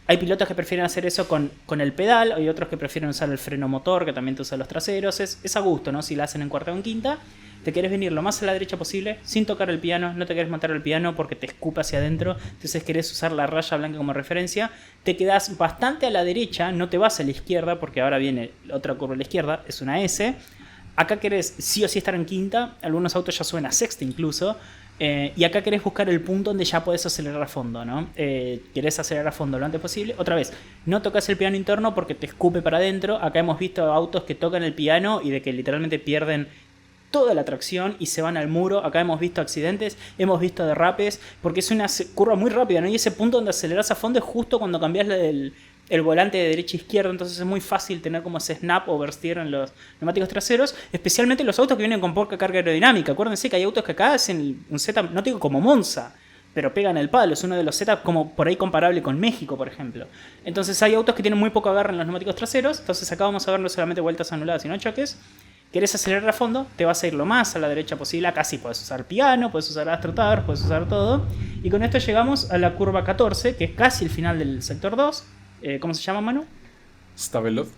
Hay pilotos que prefieren hacer eso con el pedal, hay otros que prefieren usar el freno motor, que también te usa los traseros. Es a gusto, ¿no? Si la hacen en cuarta o en quinta, te querés venir lo más a la derecha posible, sin tocar el piano, no te querés matar el piano porque te escupa hacia adentro, entonces querés usar la raya blanca como referencia, te quedás bastante a la derecha, no te vas a la izquierda, porque ahora viene otra curva a la izquierda, es una S. Acá querés sí o sí estar en quinta, algunos autos ya suben a sexta incluso. Y acá querés buscar el punto donde ya podés acelerar a fondo, ¿no? Querés acelerar a fondo lo antes posible. Otra vez, no tocas el piano interno porque te escupe para adentro. Acá hemos visto autos que tocan el piano y de que literalmente pierden toda la tracción y se van al muro. Acá hemos visto accidentes, hemos visto derrapes, porque es una curva muy rápida, ¿no? Y ese punto donde aceleras a fondo es justo cuando cambias el volante de derecha a izquierda, entonces es muy fácil tener como ese snap oversteer en los neumáticos traseros, especialmente los autos que vienen con poca carga aerodinámica. Acuérdense que hay autos que acá hacen un setup, no digo como Monza, pero pegan el palo, es uno de los setups como por ahí comparable con México, por ejemplo. Entonces hay autos que tienen muy poco agarre en los neumáticos traseros, entonces acá vamos a ver no solamente vueltas anuladas, sino choques. Querés acelerar a fondo, te vas a ir lo más a la derecha posible. Acá sí puedes usar piano, puedes usar AstroTurf, puedes usar todo. Y con esto llegamos a la curva 14, que es casi el final del sector 2. ¿Cómo se llama, Manu? Stavelot.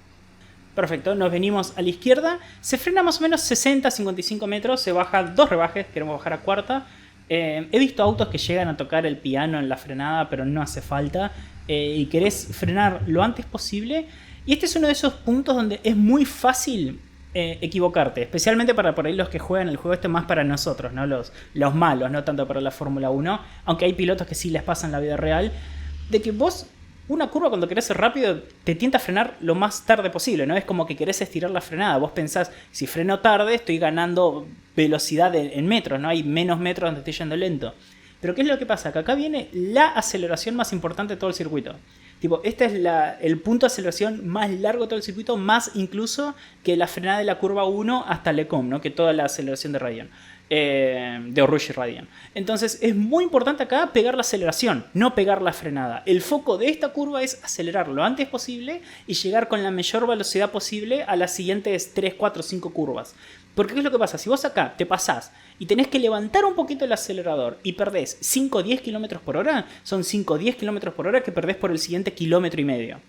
Perfecto, nos venimos a la izquierda. Se frena más o menos 60-55 metros. Se baja 2 rebajes, queremos bajar a cuarta. He visto autos que llegan a tocar el piano en la frenada, pero no hace falta. Y querés frenar lo antes posible. Y este es uno de esos puntos donde es muy fácil equivocarte, especialmente para por ahí los que juegan el juego este más para nosotros, ¿no? Los malos, no tanto para la Fórmula 1, aunque hay pilotos que sí les pasa en la vida real, de que vos, una curva cuando querés ser rápido, te tienta a frenar lo más tarde posible, ¿no? Es como que querés estirar la frenada, vos pensás, si freno tarde estoy ganando velocidad en metros, ¿no? Hay menos metros donde estoy yendo lento. Pero ¿qué es lo que pasa? Que acá viene la aceleración más importante de todo el circuito. Tipo, este es el punto de aceleración más largo de todo el circuito, más incluso que la frenada de la curva 1 hasta Lecom, ¿no? Que toda la aceleración de Radian, de Oruge y Radian. Entonces es muy importante acá pegar la aceleración, no pegar la frenada. El foco de esta curva es acelerar lo antes posible y llegar con la mayor velocidad posible a las siguientes 3, 4, 5 curvas. Porque ¿qué es lo que pasa? Si vos acá te pasás y tenés que levantar un poquito el acelerador y perdés 5 o 10 km por hora, son 5 o 10 km por hora que perdés por el siguiente kilómetro y medio.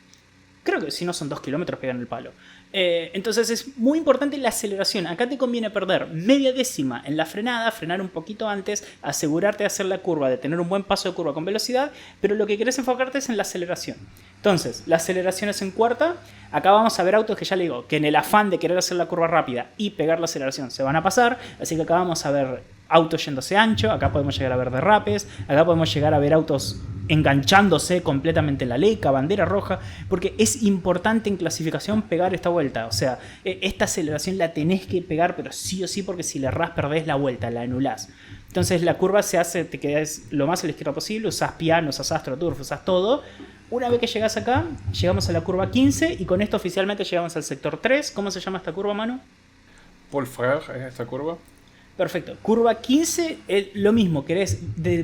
Creo que si no son 2 kilómetros pegan el palo. Entonces es muy importante la aceleración. Acá te conviene perder media décima en la frenada, frenar un poquito antes, asegurarte de hacer la curva, de tener un buen paso de curva con velocidad, pero lo que querés enfocarte es en la aceleración. Entonces, la aceleración es en cuarta. Acá vamos a ver autos que ya le digo, que en el afán de querer hacer la curva rápida y pegar la aceleración se van a pasar, así que acá vamos a ver autos yéndose ancho, acá podemos llegar a ver derrapes, acá podemos llegar a ver autos enganchándose completamente en la leca, bandera roja, porque es importante en clasificación pegar esta vuelta, o sea, esta aceleración la tenés que pegar, pero sí o sí, porque si le errás perdés la vuelta, la anulás. Entonces la curva se hace, te quedas lo más a la izquierda posible, usás piano, usás AstroTurf, usás todo. Una vez que llegás acá, llegamos a la curva 15 y con esto oficialmente llegamos al sector 3. ¿Cómo se llama esta curva, Manu? Paul Frère es esta curva. Perfecto. Curva 15, lo mismo, querés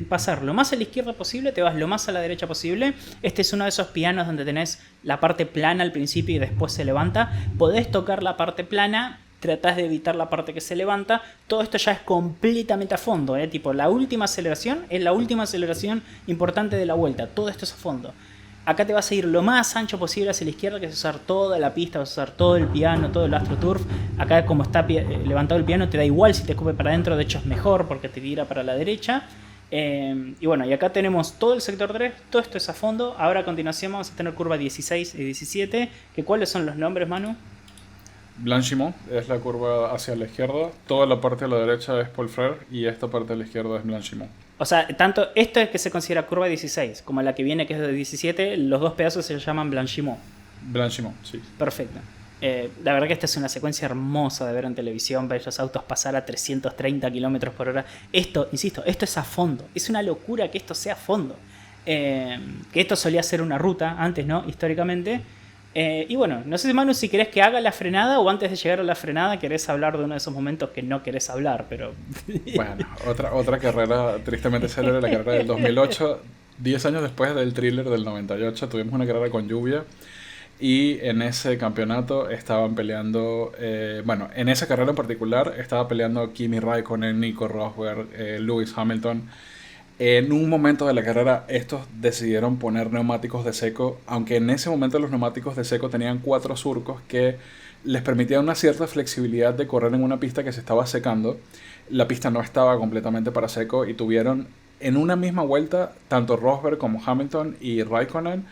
pasar lo más a la izquierda posible, te vas lo más a la derecha posible. Este es uno de esos pianos donde tenés la parte plana al principio y después se levanta. Podés tocar la parte plana, tratás de evitar la parte que se levanta. Todo esto ya es completamente a fondo, tipo la última aceleración es la última aceleración importante de la vuelta. Todo esto es a fondo. Acá te vas a ir lo más ancho posible hacia la izquierda, que es usar toda la pista, vas a usar todo el piano, todo el AstroTurf. Acá como está levantado el piano te da igual si te escupe para adentro, de hecho es mejor porque te tira para la derecha. Y bueno, y acá tenemos todo el sector 3, todo esto es a fondo. Ahora a continuación vamos a tener curva 16 y 17, que ¿cuáles son los nombres, Manu? Blanchimont es la curva hacia la izquierda, toda la parte a la derecha es Paul Frère y esta parte a la izquierda es Blanchimont. O sea, tanto esto es que se considera curva 16 como la que viene que es de 17, los dos pedazos se llaman Blanchimont. Blanchimont, sí. Perfecto. La verdad que esta es una secuencia hermosa de ver en televisión, ver los autos pasar a 330 kilómetros por hora. Esto, insisto, esto es a fondo. Es una locura que esto sea a fondo. Que esto solía ser una ruta antes, ¿no? Históricamente. Y bueno, no sé, Manu, si querés que haga la frenada o antes de llegar a la frenada querés hablar de uno de esos momentos que no querés hablar, pero... Bueno, otra carrera tristemente célebre, la carrera del 2008. 10 años después del thriller del 98 tuvimos una carrera con lluvia. Y en ese campeonato estaban peleando, bueno, en esa carrera en particular estaba peleando Kimi Raikkonen, Nico Rosberg, Lewis Hamilton. En un momento de la carrera estos decidieron poner neumáticos de seco, aunque en ese momento los neumáticos de seco tenían 4 surcos que les permitían una cierta flexibilidad de correr en una pista que se estaba secando. La pista no estaba completamente para seco y tuvieron en una misma vuelta tanto Rosberg como Hamilton y Raikkonen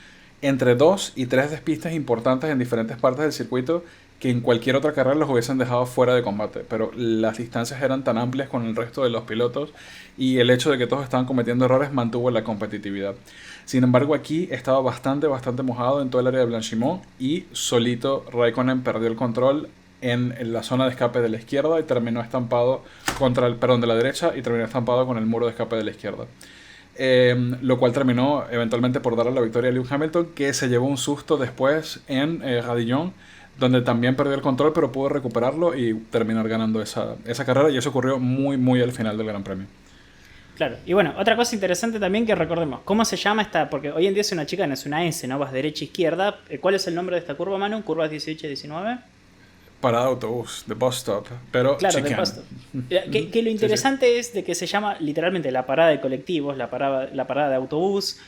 entre 2 y 3 despistas importantes en diferentes partes del circuito que en cualquier otra carrera los hubiesen dejado fuera de combate, pero las distancias eran tan amplias con el resto de los pilotos y el hecho de que todos estaban cometiendo errores mantuvo la competitividad. Sin embargo, aquí estaba bastante mojado en todo el área de Blanchimont y solito Raikkonen perdió el control en la zona de escape de la izquierda y terminó estampado de la derecha y terminó estampado con el muro de escape de la izquierda. Lo cual terminó eventualmente por darle la victoria a Lewis Hamilton, que se llevó un susto después en Radillon, donde también perdió el control, pero pudo recuperarlo y terminar ganando esa carrera, y eso ocurrió muy al final del Gran Premio. Claro, y bueno, otra cosa interesante también que recordemos, ¿cómo se llama esta? Porque hoy en día es una chica, no es una S, ¿no? Vas derecha, izquierda. ¿Cuál es el nombre de esta curva, Manu? ¿Curvas 18 y 19? Parada de autobús, de bus stop, pero claro, chicane. de bus stop. Que lo interesante es de que se llama literalmente la parada de colectivos, la parada de autobús.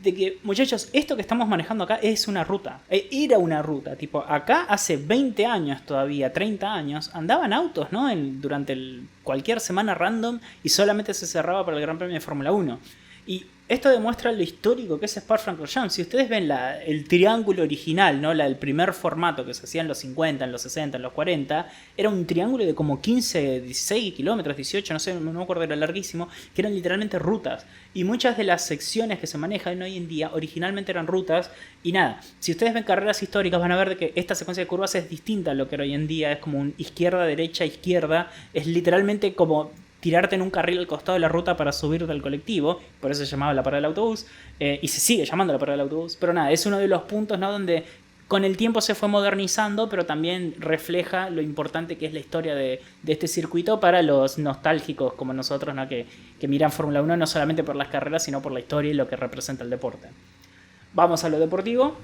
De que, muchachos, esto que estamos manejando acá es una ruta. Era una ruta. Tipo, acá hace 20 años todavía, 30 años, andaban autos, ¿no? Durante cualquier semana random y solamente se cerraba para el Gran Premio de Fórmula 1. Y esto demuestra lo histórico que es Spa-Francorchamps. Si ustedes ven el triángulo original, ¿no? El primer formato que se hacía en los 50, en los 60, en los 40, era un triángulo de como 15, 16 kilómetros, 18, no sé, no me acuerdo, era larguísimo, que eran literalmente rutas. Y muchas de las secciones que se manejan hoy en día originalmente eran rutas. Y nada, si ustedes ven carreras históricas van a ver que esta secuencia de curvas es distinta a lo que era hoy en día. Es como un izquierda, derecha, izquierda. Es literalmente como tirarte en un carril al costado de la ruta para subir del colectivo, por eso se llamaba la parada del autobús, y se sigue llamando la parada del autobús, pero nada, es uno de los puntos, ¿no? Donde con el tiempo se fue modernizando, pero también refleja lo importante que es la historia de este circuito para los nostálgicos como nosotros, ¿no? Que miran Fórmula 1 no solamente por las carreras, sino por la historia y lo que representa el deporte. Vamos a lo deportivo.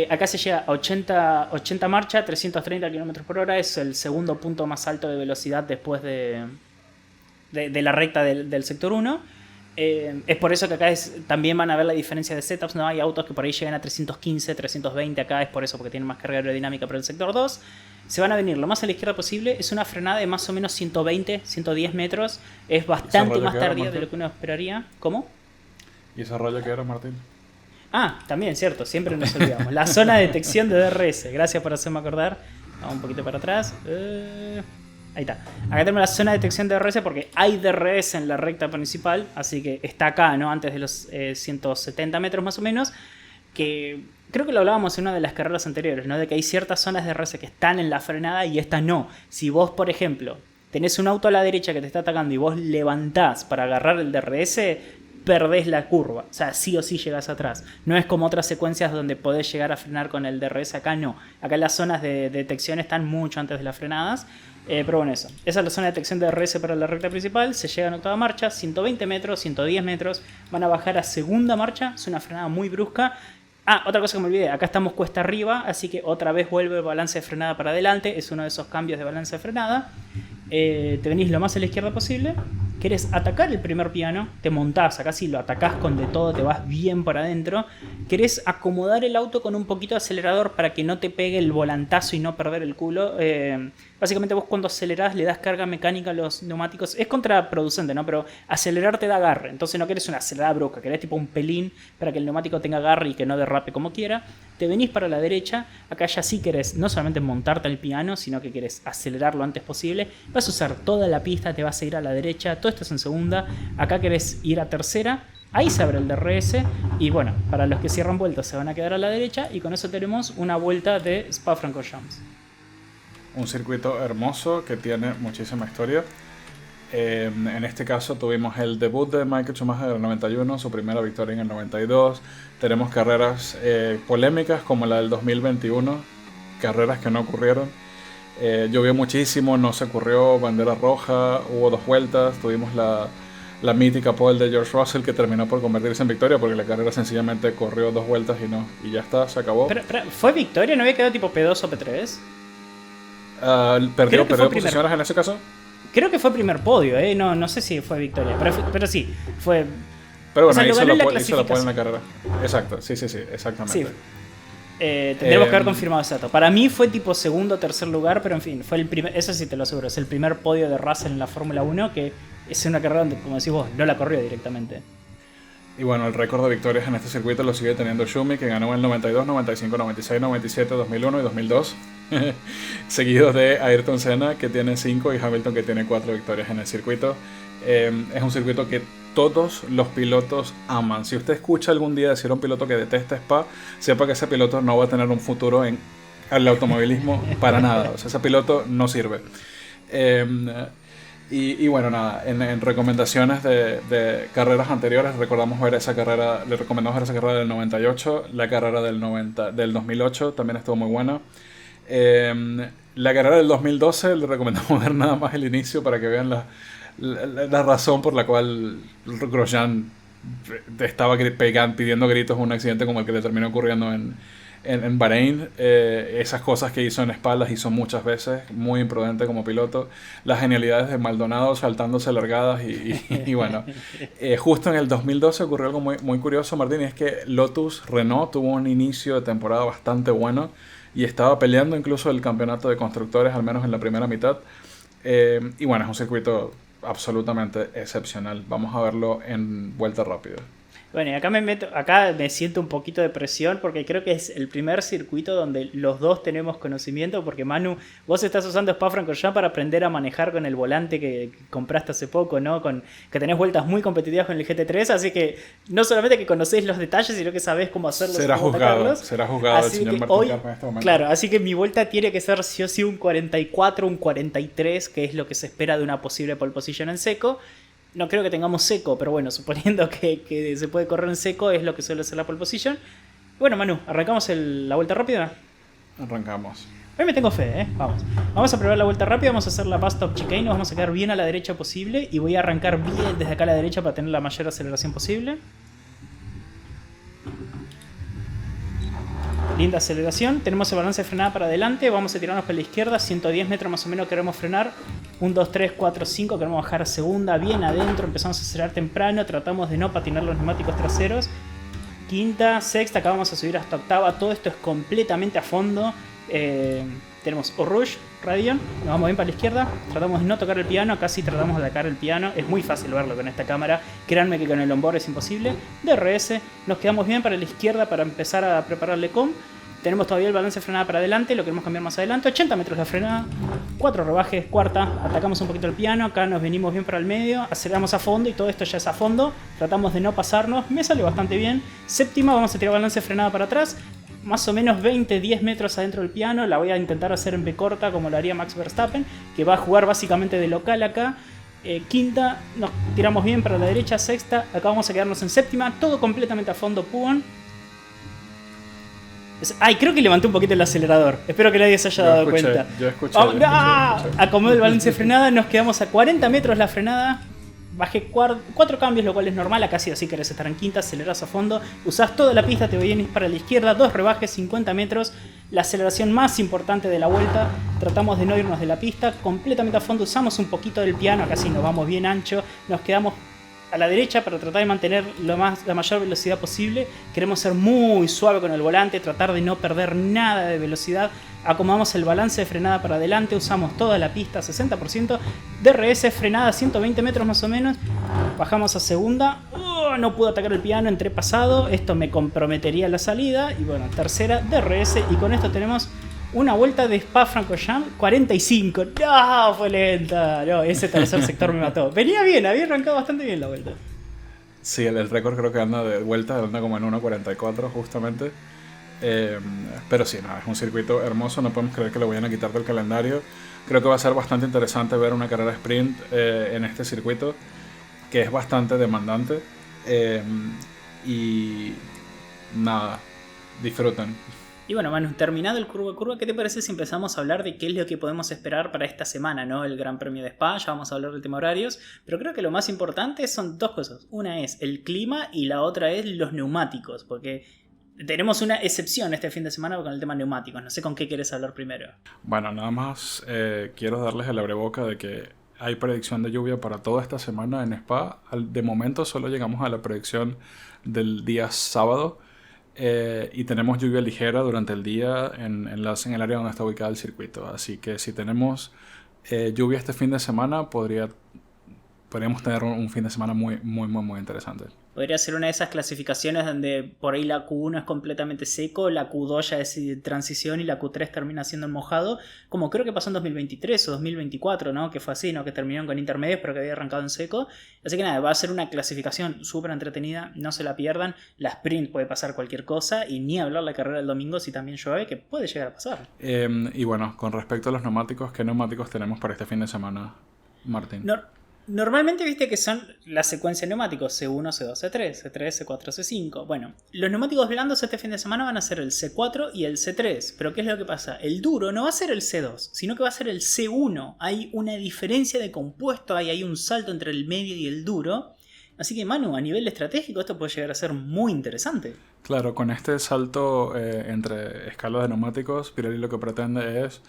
Acá se llega a 80 marcha, 330 km por hora, es el segundo punto más alto de velocidad después de la recta del sector 1. Es por eso que acá también van a ver la diferencia de setups, ¿no? Hay autos que por ahí llegan a 315, 320, acá es por eso, porque tienen más carga aerodinámica para el sector 2. Se van a venir lo más a la izquierda posible, es una frenada de más o menos 120, 110 metros, es bastante más tardía de lo que uno esperaría. ¿Cómo? ¿Y esa raya que era, Martín? Ah, también, cierto, siempre nos olvidamos. La zona de detección de DRS, gracias por hacerme acordar. Vamos un poquito para atrás. Ahí está. Acá tenemos la zona de detección de DRS porque hay DRS en la recta principal, así que está acá, ¿no? Antes de los 170 metros más o menos, que creo que lo hablábamos en una de las carreras anteriores, ¿no? De que hay ciertas zonas de DRS que están en la frenada y esta no. Si vos, por ejemplo, tenés un auto a la derecha que te está atacando y vos levantás para agarrar el DRS, perdés la curva, o sea, sí o sí llegás atrás. No es como otras secuencias donde podés llegar a frenar con el DRS, acá no. Acá las zonas de detección están mucho antes de las frenadas. Pero bueno, esa es la zona de detección de DRS para la recta principal. Se llega en octava marcha, 120 metros, 110 metros. Van a bajar a segunda marcha, es una frenada muy brusca. Ah, otra cosa que me olvidé, acá estamos cuesta arriba, así que otra vez vuelve el balance de frenada para adelante. Es uno de esos cambios de balance de frenada. Te venís lo más a la izquierda posible. Querés atacar el primer piano, te montás, acá sí lo atacás con de todo, te vas bien para adentro. Querés acomodar el auto con un poquito de acelerador para que no te pegue el volantazo y no perder el culo. Básicamente vos cuando acelerás le das carga mecánica a los neumáticos. Es contraproducente, ¿no? Pero acelerar te da agarre. Entonces no querés una acelerada brusca, querés tipo un pelín para que el neumático tenga agarre y que no derrape como quiera. Te venís para la derecha, acá ya sí querés no solamente montarte al piano, sino que querés acelerar lo antes posible. Vas a usar toda la pista, te vas a ir a la derecha, todo esto es en segunda. Acá querés ir a tercera, Ahí se abre el DRS y bueno, para los que cierran vueltas se van a quedar a la derecha y con eso tenemos una vuelta de Spa-Francorchamps. Un circuito hermoso que tiene muchísima historia. En este caso tuvimos el debut de Michael Schumacher en el 91, su primera victoria en el 92. Tenemos carreras polémicas como la del 2021, carreras que no ocurrieron. Llovió muchísimo, no se corrió bandera roja, hubo 2 vueltas, tuvimos la mítica pole de George Russell que terminó por convertirse en victoria porque la carrera sencillamente corrió 2 vueltas y ya está, se acabó. Pero, ¿fue victoria? ¿No había quedado tipo P2 o P3? ¿Perdió posiciones en ese caso? Creo que fue primer podio, no sé si fue victoria, pero sí, fue... Pero bueno, hizo la pole en la carrera. Exacto, sí, exactamente. Sí. Tendremos que haber confirmado ese dato. Para mí fue tipo segundo o tercer lugar, pero en fin, fue el primer, eso sí te lo aseguro, es el primer podio de Russell en la Fórmula 1, que es una carrera donde, como decís vos, no la corrió directamente. Y bueno, el récord de victorias en este circuito lo sigue teniendo Schumi, que ganó en el 92, 95, 96, 97, 2001 y 2002. Seguidos de Ayrton Senna, que tiene 5, y Hamilton, que tiene 4 victorias en el circuito. Es un circuito que todos los pilotos aman. Si usted escucha algún día decir a un piloto que detesta Spa, sepa que ese piloto no va a tener un futuro en el automovilismo para nada. O sea, ese piloto no sirve. Y bueno, nada, en recomendaciones de carreras anteriores recomendamos ver esa carrera del 98, la carrera del 2008 también estuvo muy buena. La carrera del 2012 le recomendamos ver nada más el inicio para que vean la razón por la cual Grosjean estaba pidiendo gritos en un accidente como el que le terminó ocurriendo en Bahrein. Esas cosas que hizo en Spa las hizo muchas veces, muy imprudente como piloto. Las genialidades de Maldonado saltándose largadas y bueno, justo en el 2012 ocurrió algo muy, muy curioso, Martín, y es que Lotus Renault tuvo un inicio de temporada bastante bueno y estaba peleando incluso el campeonato de constructores, al menos en la primera mitad. Y bueno, es un circuito absolutamente excepcional. Vamos a verlo en vuelta rápida. Bueno, y acá me siento un poquito de presión porque creo que es el primer circuito donde los dos tenemos conocimiento, porque Manu, vos estás usando Spa-Francorchamps para aprender a manejar con el volante que compraste hace poco, ¿no? Que tenés vueltas muy competitivas con el GT3, así que no solamente que conocés los detalles, sino que sabés cómo hacerlos. Será juzgado el señor Martín Carpa en este momento. Claro, así que mi vuelta tiene que ser sí o sí un 44, un 43, que es lo que se espera de una posible pole position en seco. No creo que tengamos seco, pero bueno, suponiendo que se puede correr en seco, es lo que suele ser la pole position. Bueno, Manu, ¿arrancamos la vuelta rápida? Arrancamos. Hoy me tengo fe, Vamos a probar la vuelta rápida, vamos a hacer la pass top chicane, nos vamos a quedar bien a la derecha posible y voy a arrancar bien desde acá a la derecha para tener la mayor aceleración posible. Linda aceleración, tenemos el balance de frenada para adelante, vamos a tirarnos para la izquierda, 110 metros más o menos queremos frenar, 1, 2, 3, 4, 5, queremos bajar a segunda, bien adentro, empezamos a acelerar temprano, tratamos de no patinar los neumáticos traseros, quinta, sexta, acá vamos a subir hasta octava, todo esto es completamente a fondo, tenemos Rouge, Radion, nos vamos bien para la izquierda, tratamos de no tocar el piano, casi tratamos de atacar el piano, es muy fácil verlo con esta cámara, créanme que con el onboard es imposible. DRS, nos quedamos bien para la izquierda para empezar a prepararle com, tenemos todavía el balance de frenada para adelante, lo queremos cambiar más adelante, 80 metros la frenada, 4 rebajes, cuarta, atacamos un poquito el piano, acá nos venimos bien para el medio, aceleramos a fondo y todo esto ya es a fondo, tratamos de no pasarnos, me sale bastante bien, séptima, vamos a tirar balance de frenada para atrás, más o menos 20-10 metros adentro del piano, la voy a intentar hacer en B corta como lo haría Max Verstappen, que va a jugar básicamente de local acá. Quinta, nos tiramos bien para la derecha, sexta, acá vamos a quedarnos en séptima, todo completamente a fondo, Pugon. Ay, creo que levanté un poquito el acelerador, espero que nadie se haya dado cuenta. Yo escuché. Acomodo el balance de frenada, nos quedamos a 40 metros la frenada. Bajé 4 cambios, lo cual es normal. Acá sí o sí querés estar en quinta, aceleras a fondo. Usás toda la pista, te vienes para la izquierda. 2 rebajes, 50 metros. La aceleración más importante de la vuelta. Tratamos de no irnos de la pista. Completamente a fondo. Usamos un poquito del piano. Acá sí nos vamos bien ancho. Nos quedamos a la derecha para tratar de mantener la mayor velocidad posible. Queremos ser muy suave con el volante. Tratar de no perder nada de velocidad. Acomodamos el balance de frenada para adelante, usamos toda la pista, 60%, DRS, frenada 120 metros más o menos, bajamos a segunda, no pude atacar el piano, entré pasado, esto me comprometería la salida, y bueno, tercera, DRS, y con esto tenemos una vuelta de Spa-Francorchamps, 45, no, fue lenta, no, ese tercer sector me mató, venía bien, había arrancado bastante bien la vuelta. Sí, el récord creo que anda de vuelta, anda como en 1.44 justamente. Eh, pero sí, nada, es un circuito hermoso, no podemos creer que lo vayan a quitar del calendario. Creo que va a ser bastante interesante ver una carrera sprint en este circuito, que es bastante demandante. Eh, y nada, disfruten. Y bueno, Manu, terminado el curva a curva, ¿qué te parece si empezamos a hablar de qué es lo que podemos esperar para esta semana, ¿no? El Gran Premio de Spa, ya vamos a hablar del tema horarios, pero creo que lo más importante son dos cosas. Una es el clima y la otra es los neumáticos, porque tenemos una excepción este fin de semana con el tema neumáticos. No sé con qué quieres hablar primero. Bueno, nada más quiero darles el abreboca de que hay predicción de lluvia para toda esta semana en Spa. De momento solo llegamos a la predicción del día sábado. Y tenemos lluvia ligera durante el día en el área donde está ubicado el circuito. Así que si tenemos lluvia este fin de semana, podríamos tener un fin de semana muy interesante. Podría ser una de esas clasificaciones donde por ahí la Q1 es completamente seco, la Q2 ya es de transición y la Q3 termina siendo en mojado, como creo que pasó en 2023 o 2024, ¿no? Que fue así, ¿no? Que terminaron con intermedios pero que había arrancado en seco. Así que nada, va a ser una clasificación súper entretenida, no se la pierdan. La sprint puede pasar cualquier cosa y ni hablar la carrera del domingo si también llueve, que puede llegar a pasar. Y bueno, con respecto a los neumáticos, ¿qué neumáticos tenemos para este fin de semana, Martín? Normalmente viste que son la secuencia de neumáticos C1, C2, C3, C3, C4, C5. Bueno, los neumáticos blandos este fin de semana van a ser el C4 y el C3. Pero ¿qué es lo que pasa? El duro no va a ser el C2, sino que va a ser el C1. Hay una diferencia de compuesto, hay un salto entre el medio y el duro. Así que Manu, a nivel estratégico esto puede llegar a ser muy interesante. Claro, con este salto entre escalas de neumáticos, Pirelli lo que pretende es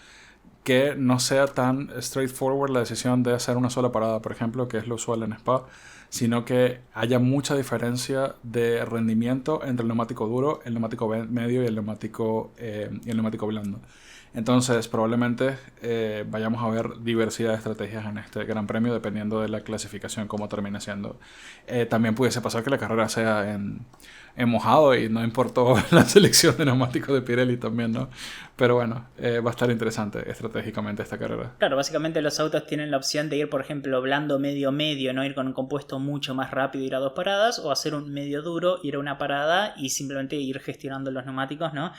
que no sea tan straightforward la decisión de hacer una sola parada, por ejemplo, que es lo usual en Spa, sino que haya mucha diferencia de rendimiento entre el neumático duro, el neumático medio y el neumático blando. Entonces, probablemente vayamos a ver diversidad de estrategias en este Gran Premio, dependiendo de la clasificación, cómo termine siendo. También pudiese pasar que la carrera sea en mojado y no importó la selección de neumáticos de Pirelli también, ¿no? Pero bueno, va a estar interesante estratégicamente esta carrera. Claro, básicamente los autos tienen la opción de ir, por ejemplo, blando medio, no ir con un compuesto mucho más rápido, ir a dos paradas, o hacer un medio duro, ir a una parada y simplemente ir gestionando los neumáticos, ¿no?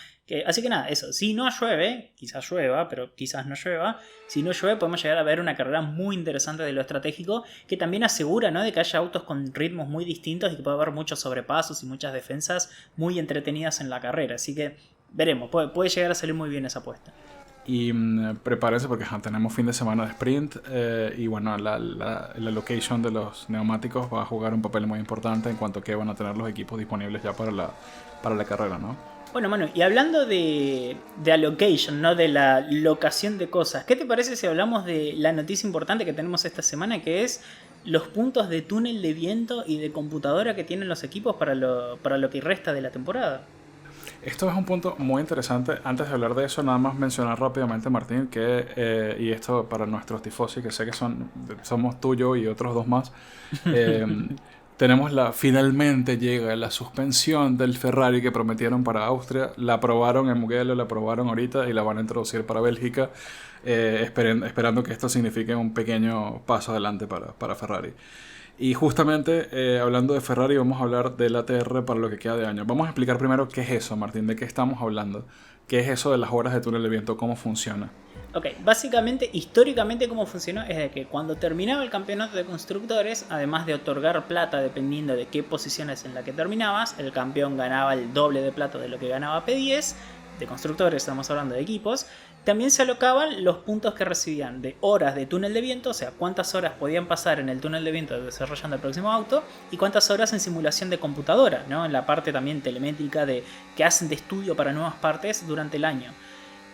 Así que nada, eso, si no llueve, quizás llueva, pero quizás no llueva, si no llueve podemos llegar a ver una carrera muy interesante de lo estratégico, que también asegura, ¿no?, de que haya autos con ritmos muy distintos y que pueda haber muchos sobrepasos y muchas defensas muy entretenidas en la carrera, así que veremos, puede llegar a salir muy bien esa apuesta. Y prepárense porque tenemos fin de semana de sprint y bueno, la location de los neumáticos va a jugar un papel muy importante en cuanto a que van a tener los equipos disponibles ya para la carrera, ¿no? Bueno, Manu, y hablando de allocation, ¿no?, de la locación de cosas, ¿qué te parece si hablamos de la noticia importante que tenemos esta semana, que es los puntos de túnel de viento y de computadora que tienen los equipos para lo que resta de la temporada? Esto es un punto muy interesante. Antes de hablar de eso, nada más mencionar rápidamente, Martín, que, y esto para nuestros tifosi, que sé que somos tú, yo y otros dos más, finalmente llega la suspensión del Ferrari que prometieron para Austria. La aprobaron en Mugello, la aprobaron ahorita y la van a introducir para Bélgica, esperando que esto signifique un pequeño paso adelante para Ferrari. Y justamente hablando de Ferrari, vamos a hablar del ATR para lo que queda de año. Vamos a explicar primero qué es eso, Martín, de qué estamos hablando. ¿Qué es eso de las horas de túnel de viento? ¿Cómo funciona? Ok, básicamente, históricamente cómo funcionó es de que cuando terminaba el campeonato de constructores, además de otorgar plata dependiendo de qué posiciones en la que terminabas, el campeón ganaba el doble de plata de lo que ganaba P10, de constructores estamos hablando de equipos, también se alocaban los puntos que recibían de horas de túnel de viento, o sea, cuántas horas podían pasar en el túnel de viento desarrollando el próximo auto y cuántas horas en simulación de computadora, ¿no?, en la parte también telemétrica que hacen de estudio para nuevas partes durante el año.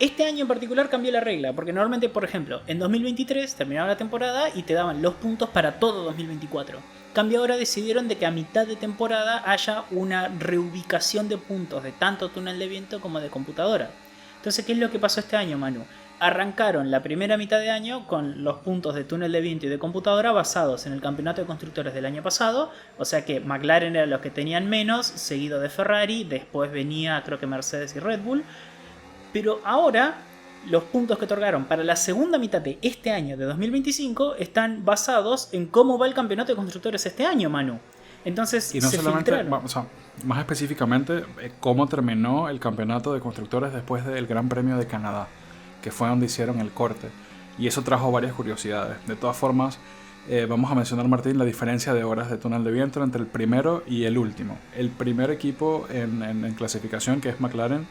Este año en particular cambió la regla, porque normalmente, por ejemplo, en 2023 terminaba la temporada y te daban los puntos para todo 2024. Cambio ahora decidieron de que a mitad de temporada haya una reubicación de puntos de tanto túnel de viento como de computadora. Entonces, ¿qué es lo que pasó este año, Manu? Arrancaron la primera mitad de año con los puntos de túnel de viento y de computadora basados en el campeonato de constructores del año pasado, o sea que McLaren eran los que tenían menos, seguido de Ferrari, después venía creo que Mercedes y Red Bull. Pero ahora los puntos que otorgaron para la segunda mitad de este año de 2025 están basados en cómo va el campeonato de constructores este año, Manu. Entonces Y no se solamente, filtraron. o sea, más específicamente, cómo terminó el campeonato de constructores después del Gran Premio de Canadá, que fue donde hicieron el corte. Y eso trajo varias curiosidades. De todas formas, vamos a mencionar, Martín, la diferencia de horas de túnel de viento entre el primero y el último. El primer equipo en clasificación, que es McLaren,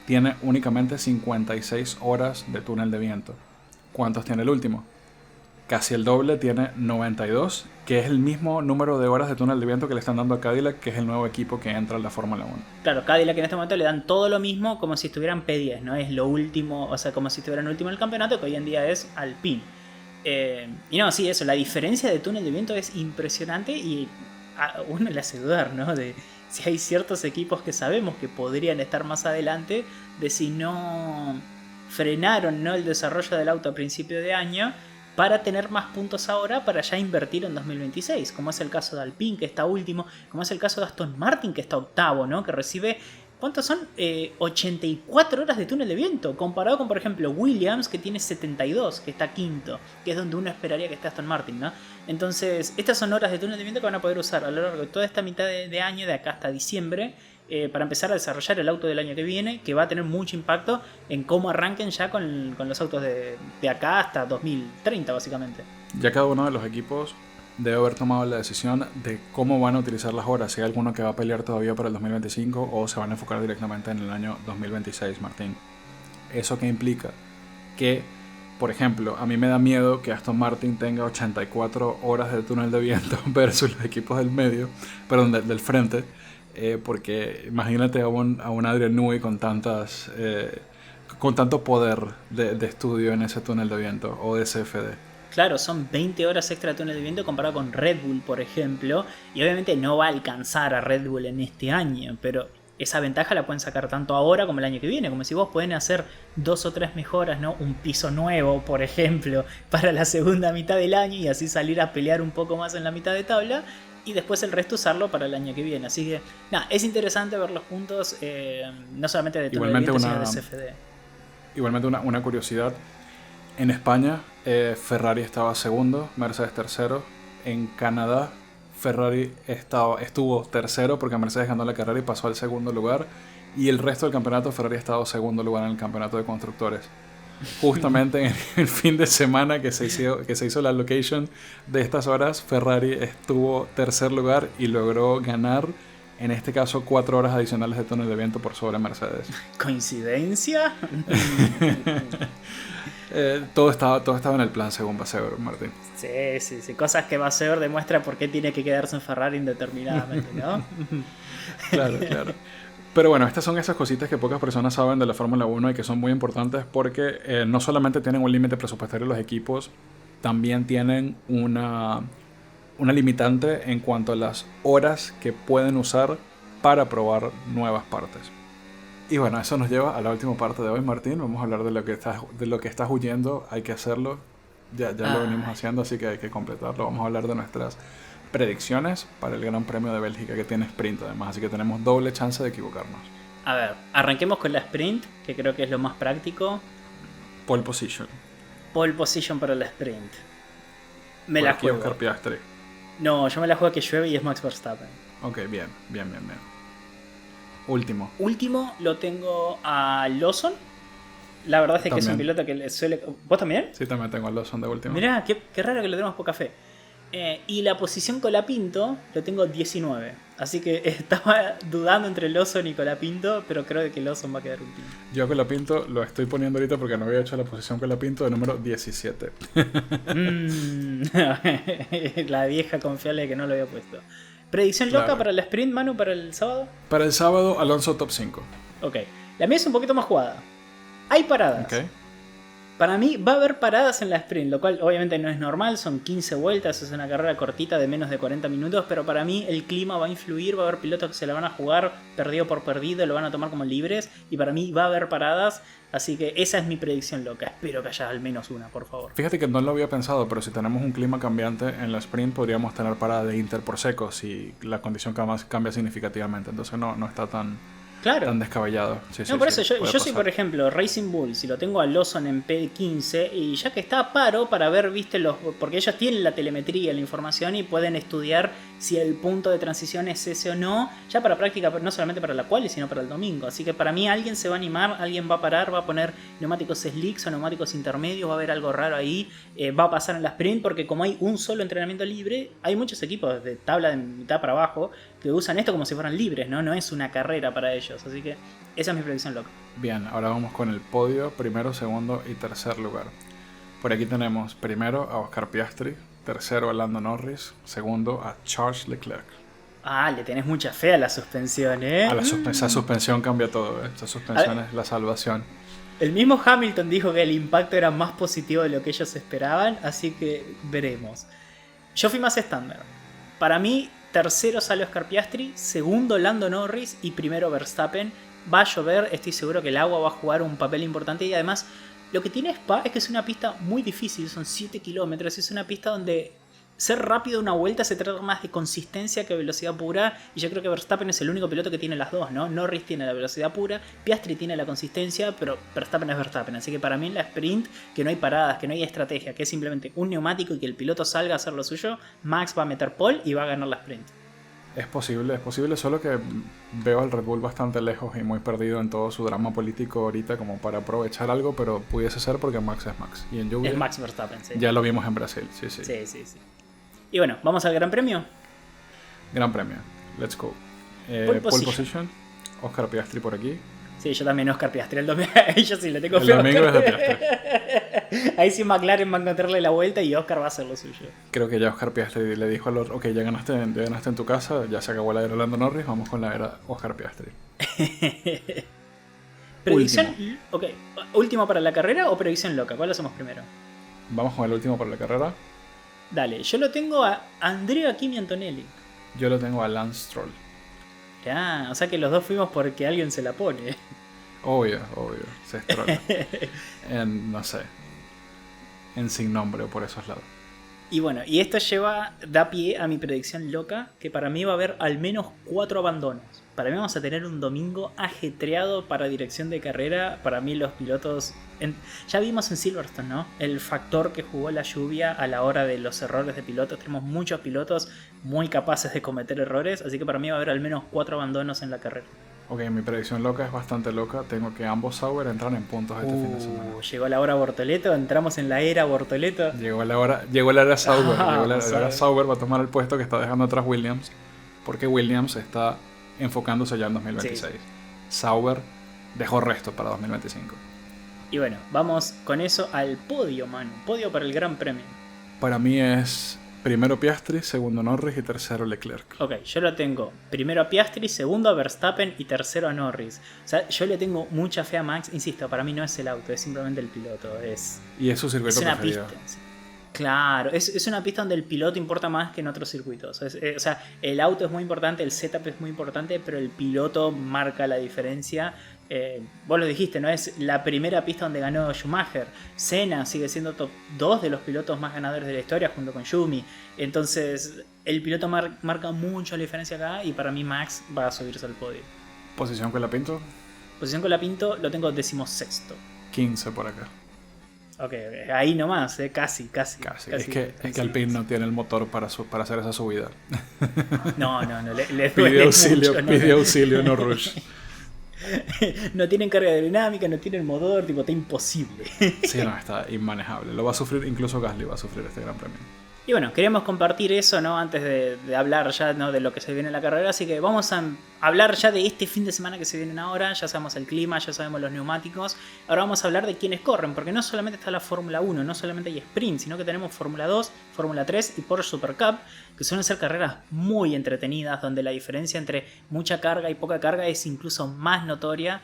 tiene únicamente 56 horas de túnel de viento. ¿Cuántos tiene el último? Casi el doble, tiene 92, que es el mismo número de horas de túnel de viento que le están dando a Cadillac, que es el nuevo equipo que entra en la Fórmula 1. Claro, Cadillac en este momento le dan todo lo mismo como si estuvieran P10, ¿no? Es lo último, o sea, como si estuvieran último en el campeonato, que hoy en día es Alpine. Y no, sí, eso, la diferencia de túnel de viento es impresionante y a uno le hace dudar, ¿no? De si hay ciertos equipos que sabemos que podrían estar más adelante, de si no frenaron, ¿no?, el desarrollo del auto a principio de año para tener más puntos ahora para ya invertir en 2026, como es el caso de Alpine, que está último, como es el caso de Aston Martin, que está octavo, ¿no?, que recibe, ¿cuántos son? 84 horas de túnel de viento, comparado con, por ejemplo, Williams, que tiene 72, que está quinto, que es donde uno esperaría que esté Aston Martin, ¿no? Entonces, estas son horas de túnel de viento que van a poder usar a lo largo de toda esta mitad de año, de acá hasta diciembre, para empezar a desarrollar el auto del año que viene, que va a tener mucho impacto en cómo arranquen ya con los autos de acá hasta 2030, básicamente. Ya cada uno de los equipos debe haber tomado la decisión de cómo van a utilizar las horas, si hay alguno que va a pelear todavía para el 2025 o se van a enfocar directamente en el año 2026, Martín. ¿Eso qué implica? Que, por ejemplo, a mí me da miedo que Aston Martin tenga 84 horas de túnel de viento versus los equipos del medio, perdón, del frente, porque imagínate a un Adrian Newey con con tanto poder de estudio en ese túnel de viento o de CFD. Claro, son 20 horas extra de túnel de viento comparado con Red Bull, por ejemplo. Y obviamente no va a alcanzar a Red Bull en este año, pero esa ventaja la pueden sacar tanto ahora como el año que viene. Como si vos pueden hacer 2 o 3 mejoras, ¿no? Un piso nuevo, por ejemplo, para la segunda mitad del año y así salir a pelear un poco más en la mitad de tabla. Y después el resto usarlo para el año que viene. Así que, nada, es interesante ver los puntos, no solamente de túnel de viento, sino de CFD. Igualmente una curiosidad. En España, Ferrari estaba segundo, Mercedes tercero. En Canadá, Ferrari estuvo tercero porque Mercedes ganó la carrera y pasó al segundo lugar. Y el resto del campeonato, Ferrari ha estado segundo lugar en el campeonato de constructores. Justamente en el fin de semana que se hizo la allocation de estas horas, Ferrari estuvo tercer lugar y logró ganar, en este caso, 4 horas adicionales de túnel de viento por sobre Mercedes. ¿Coincidencia? Todo estaba en el plan, según Vasseur, Martín. Sí. Cosas que Vasseur demuestra por qué tiene que quedarse en Ferrari indeterminadamente, ¿no? Claro. Pero bueno, estas son esas cositas que pocas personas saben de la Fórmula 1 y que son muy importantes porque no solamente tienen un límite presupuestario los equipos, también tienen una limitante en cuanto a las horas que pueden usar para probar nuevas partes. Y bueno, eso nos lleva a la última parte de hoy, Martín. Vamos a hablar de lo que estás huyendo. Hay que hacerlo. Ya lo venimos haciendo, así que hay que completarlo. Vamos a hablar de nuestras predicciones para el Gran Premio de Bélgica, que tiene sprint además, así que tenemos doble chance de equivocarnos. A ver, arranquemos con la sprint, que creo que es lo más práctico. Pole position. Pole position para la sprint. Me Por la aquí juego. Oscar Piastri. No, yo me la juego que llueve y es Max Verstappen. Ok, bien. Último Lo tengo a Lawson. La verdad es que es un piloto que le suele... ¿Vos también? Sí, también tengo a Lawson de último. Mirá, qué raro que le tenemos poca fe. Y la posición Colapinto lo tengo 19. Así que estaba dudando entre Lawson y Colapinto, pero creo que Lawson va a quedar último. Yo a Colapinto lo estoy poniendo ahorita porque no había hecho la posición Colapinto de número 17. La vieja confiable que no lo había puesto. ¿Predicción loca para la sprint, Manu, para el sábado? Para el sábado, Alonso top 5. Ok. La mía es un poquito más jugada. Hay paradas. Okay. Para mí va a haber paradas en la sprint, lo cual obviamente no es normal, son 15 vueltas, es una carrera cortita de menos de 40 minutos, pero para mí el clima va a influir, va a haber pilotos que se la van a jugar perdido por perdido, lo van a tomar como libres, y para mí va a haber paradas, así que esa es mi predicción loca, espero que haya al menos una, por favor. Fíjate que no lo había pensado, pero si tenemos un clima cambiante en la sprint podríamos tener parada de Inter por seco si la condición cambia significativamente, entonces no está tan descabellado. Sí, por eso yo soy, por ejemplo, Racing Bull, si lo tengo a Lawson en P15, y ya que está a paro para ver, viste, porque ellos tienen la telemetría, la información y pueden estudiar si el punto de transición es ese o no, ya para práctica, no solamente para la quali, sino para el domingo. Así que para mí alguien se va a animar, alguien va a parar, va a poner neumáticos slicks o neumáticos intermedios, va a haber algo raro ahí, va a pasar en la sprint, porque como hay un solo entrenamiento libre, hay muchos equipos de tabla de mitad para abajo que usan esto como si fueran libres, ¿no? No es una carrera para ellos, así que esa es mi predicción loca. Bien, ahora vamos con el podio, primero, segundo y tercer lugar. Por aquí tenemos primero a Oscar Piastri, tercero a Lando Norris, segundo a Charles Leclerc. Ah, le tenés mucha fe a la suspensión, ¿eh? Esa suspensión cambia todo, ¿eh? Esa suspensión es la salvación. El mismo Hamilton dijo que el impacto era más positivo de lo que ellos esperaban, así que veremos. Yo fui más estándar. Para mí, tercero sale Oscar Piastri, segundo Lando Norris y primero Verstappen. Va a llover, estoy seguro que el agua va a jugar un papel importante y además lo que tiene Spa es que es una pista muy difícil, son 7 kilómetros, es una pista donde ser rápido una vuelta se trata más de consistencia que velocidad pura y yo creo que Verstappen es el único piloto que tiene las dos, ¿no? Norris tiene la velocidad pura, Piastri tiene la consistencia, pero Verstappen es Verstappen, así que para mí en la sprint, que no hay paradas, que no hay estrategia, que es simplemente un neumático y que el piloto salga a hacer lo suyo, Max va a meter pole y va a ganar la sprint. Es posible, solo que veo al Red Bull bastante lejos y muy perdido en todo su drama político ahorita como para aprovechar algo, pero pudiese ser porque Max es Max. Y en lluvia, es Max Verstappen, sí. Ya lo vimos en Brasil, sí. Sí. Y bueno, ¿vamos al Gran Premio? Gran Premio, let's go. Pole position, Oscar Piastri por aquí. Sí, yo también Oscar Piastri. El domingo, yo sí le tengo fe. El domingo es de Piastri. Ahí sí McLaren va a encontrarle la vuelta y Oscar va a hacer lo suyo. Creo que ya Oscar Piastri le dijo al otro, ok, ya ganaste en tu casa, ya se acabó la era Lando Norris, vamos con la era Oscar Piastri. Predicción, ok, ¿último para la carrera o predicción loca? ¿Cuál hacemos primero? Vamos con el último para la carrera. Dale, yo lo tengo a Andrea Kimi Antonelli. Yo lo tengo a Lance Stroll. Ya, o sea que los dos fuimos porque alguien se la pone. Obvio, se Stroll. No sé, en sin nombre o por esos lados. Y bueno, y esto da pie a mi predicción loca, que para mí va a haber al menos 4 abandonos. Para mí vamos a tener un domingo ajetreado para dirección de carrera. Para mí los pilotos... ya vimos en Silverstone, ¿no? El factor que jugó la lluvia a la hora de los errores de pilotos. Tenemos muchos pilotos muy capaces de cometer errores, así que para mí va a haber al menos 4 abandonos en la carrera. Ok, mi predicción loca es bastante loca. Tengo que ambos Sauber entran en puntos este fin de semana. Llegó la hora Bortoleto, entramos en la era Bortoleto. Llegó la era Sauber. La era Sauber va a tomar el puesto que está dejando atrás Williams, porque Williams está enfocándose ya en 2026. Sí. Sauber dejó resto para 2025. Y bueno, vamos con eso al podio, Manu. Podio para el Gran Premio. Para mí es primero Piastri, segundo Norris y tercero Leclerc. Ok, yo lo tengo primero a Piastri, segundo a Verstappen y tercero a Norris. O sea, yo le tengo mucha fe a Max. Insisto, para mí no es el auto, es simplemente el piloto. Y es su circuito preferido. Pista. Claro, es una pista donde el piloto importa más que en otros circuitos. O sea, el auto es muy importante, el setup es muy importante, pero el piloto marca la diferencia. Vos lo dijiste, ¿no? Es la primera pista donde ganó Schumacher. Senna sigue siendo top 2 de los pilotos más ganadores de la historia junto con Schumi. Entonces, el piloto marca mucho la diferencia acá y para mí Max va a subirse al podio. ¿Posición con la Pinto? Posición con la Pinto lo tengo 16º. 15 por acá. Ok, ahí nomás, casi. Es que Alpine no tiene el motor para hacer esa subida. No, le pide auxilio, mucho, pide auxilio, no rush. No tienen carga aerodinámica, no tienen motor, tipo, está imposible. Sí, no, está inmanejable. Lo va a sufrir, incluso Gasly va a sufrir este Gran Premio. Y bueno, queríamos compartir eso, ¿no? Antes de hablar ya, ¿no?, de lo que se viene en la carrera. Así que vamos a hablar ya de este fin de semana que se vienen ahora. Ya sabemos el clima, ya sabemos los neumáticos. Ahora vamos a hablar de quiénes corren, porque no solamente está la Fórmula 1, no solamente hay sprint, sino que tenemos Fórmula 2, Fórmula 3 y Porsche Super Cup, que suelen ser carreras muy entretenidas, donde la diferencia entre mucha carga y poca carga es incluso más notoria.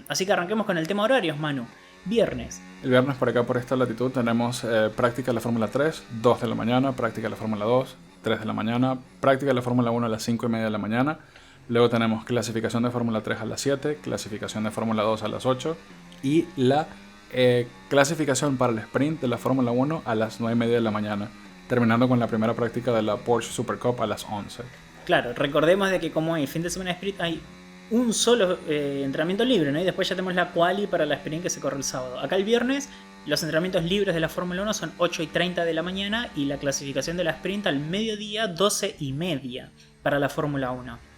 Así que arranquemos con el tema horarios, Manu. Viernes. El viernes por acá, por esta latitud, tenemos práctica de la Fórmula 3, 2 de la mañana, práctica de la Fórmula 2, 3 de la mañana, práctica de la Fórmula 1 a las 5 y media de la mañana. Luego tenemos clasificación de Fórmula 3 a las 7, clasificación de Fórmula 2 a las 8 y la clasificación para el sprint de la Fórmula 1 a las 9 y media de la mañana, terminando con la primera práctica de la Porsche Super Cup a las 11. Claro, recordemos de que como el fin de semana de sprint hay un solo entrenamiento libre, ¿no? Y después ya tenemos la quali para la sprint que se corre el sábado. Acá el viernes Los entrenamientos libres de la Fórmula 1 son 8:30 de la mañana y la clasificación de la sprint al mediodía 12:30 para la Fórmula 1.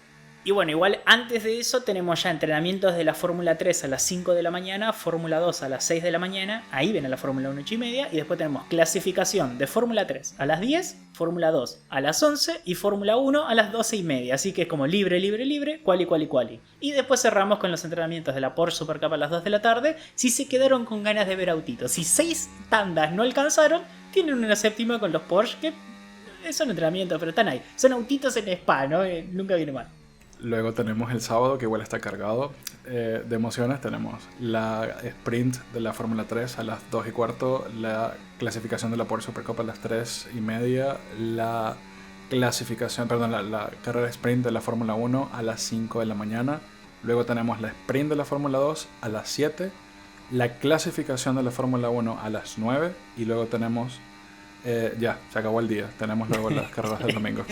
Y bueno, igual antes de eso tenemos ya entrenamientos de la Fórmula 3 a las 5 de la mañana, Fórmula 2 a las 6 de la mañana, ahí viene la Fórmula 1 8:30, y después tenemos clasificación de Fórmula 3 a las 10, Fórmula 2 a las 11 y Fórmula 1 a las 12:30, así que es como libre, quali. Y después cerramos con los entrenamientos de la Porsche Super Cup a las 2 de la tarde, si se quedaron con ganas de ver autitos. Si 6 tandas no alcanzaron, tienen una séptima con los Porsche, que son entrenamientos, pero están ahí. Son autitos en Spa, ¿no? Nunca viene mal. Luego tenemos el sábado, que igual está cargado de emociones. Tenemos la sprint de la Fórmula 3 a las 2:15, la clasificación de la Porsche Super Cup a las 3:30, la carrera sprint de la Fórmula 1 a las 5 de la mañana. Luego tenemos la sprint de la Fórmula 2 a las 7, la clasificación de la Fórmula 1 a las 9 y luego tenemos... ya, se acabó el día. Tenemos luego las carreras del domingo.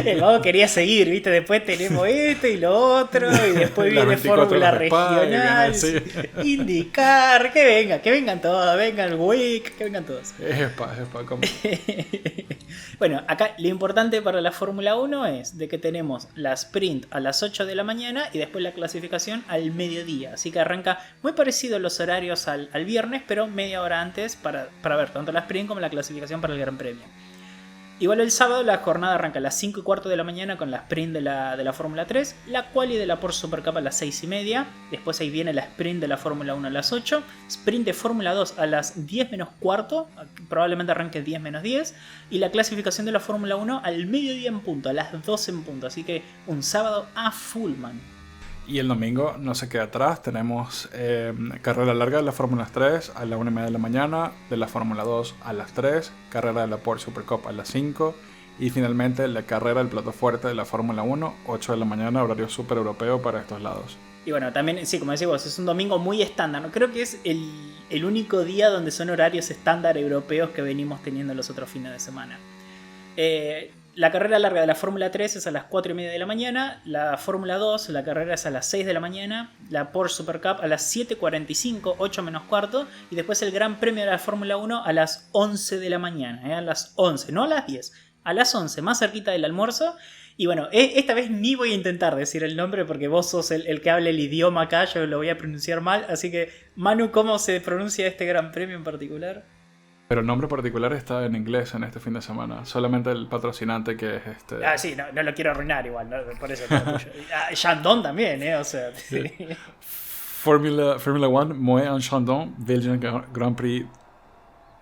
El vago quería seguir, ¿viste? Después tenemos esto y lo otro. Y después viene Fórmula Regional, IndyCar. Que vengan todos. Vengan WEC, que vengan todos. Es Spa, ¿cómo? Bueno, acá lo importante para la Fórmula 1 es de que tenemos la sprint a las 8 de la mañana y después la clasificación al mediodía. Así que arranca muy parecido los horarios al viernes, pero media hora antes para ver tanto la sprint como la clasificación para el Gran Premio. Igual el sábado la jornada arranca a las 5:15 de la mañana con la sprint de la Fórmula 3, la quali de la Porsche Super Cup a las 6:30, después ahí viene la sprint de la Fórmula 1 a las 8, sprint de Fórmula 2 a las 10 menos cuarto, probablemente arranque 10 menos 10, y la clasificación de la Fórmula 1 al mediodía en punto, a las 12 en punto, así que un sábado a full, man. Y el domingo no se queda atrás, tenemos carrera larga de la Fórmula 3 a la 1:30 de la mañana, de la Fórmula 2 a las 3, carrera de la Porsche Super Cup a las 5 y finalmente la carrera del plato fuerte de la Fórmula 1, 8 de la mañana, horario súper europeo para estos lados. Y bueno, también, sí, como decís vos, es un domingo muy estándar, ¿no? Creo que es el único día donde son horarios estándar europeos que venimos teniendo los otros fines de semana. La carrera larga de la Fórmula 3 es a las 4:30 de la mañana, la Fórmula 2, la carrera es a las 6 de la mañana, la Porsche Super Cup a las 7:45, 8 menos cuarto, y después el Gran Premio de la Fórmula 1 a las 11 de la mañana, a las 11, no a las 10, a las 11, más cerquita del almuerzo. Y bueno, esta vez ni voy a intentar decir el nombre porque vos sos el que habla el idioma acá, yo lo voy a pronunciar mal, así que Manu, ¿cómo se pronuncia este Gran Premio en particular? Pero el nombre particular está en inglés en este fin de semana. Solamente el patrocinante que es este... Ah, sí, no lo quiero arruinar igual, ¿no? Por eso. Chandon también, o sea... Sí. Formula 1, Moët en Chandon, Belgian Grand Prix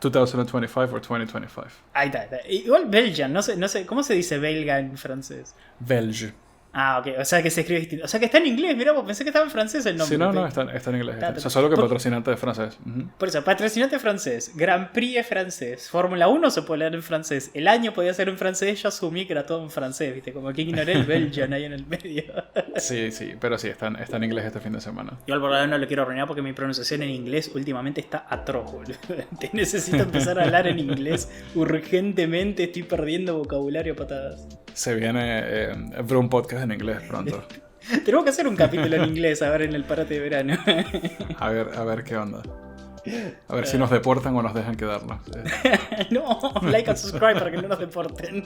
2025 o 2025. Ahí está. Igual Belgian, no sé, ¿cómo se dice belga en francés? Belge. Ah, ok, o sea que se escribe distinto. O sea que está en inglés, mirá, vos pensé que estaba en francés el nombre. Sí, no, está en inglés. O sea, solo que patrocinante de francés. Por eso, patrocinante francés, Grand Prix es francés, Fórmula 1 se puede leer en francés, el año podía ser en francés, yo asumí que era todo en francés, ¿viste? Como que ignoré el Belgian ahí en el medio. Sí, pero sí, está en inglés este fin de semana. Yo al verdadero no lo quiero arruinar porque mi pronunciación en inglés últimamente está atroz, boludo. Te necesito empezar a hablar en inglés urgentemente, estoy perdiendo vocabulario a patadas. Se viene un podcast en inglés pronto. Tenemos que hacer un capítulo en inglés ahora en el parate de verano. A ver qué onda. A ver si nos deportan o nos dejan quedarnos. No, like and subscribe para que no nos deporten.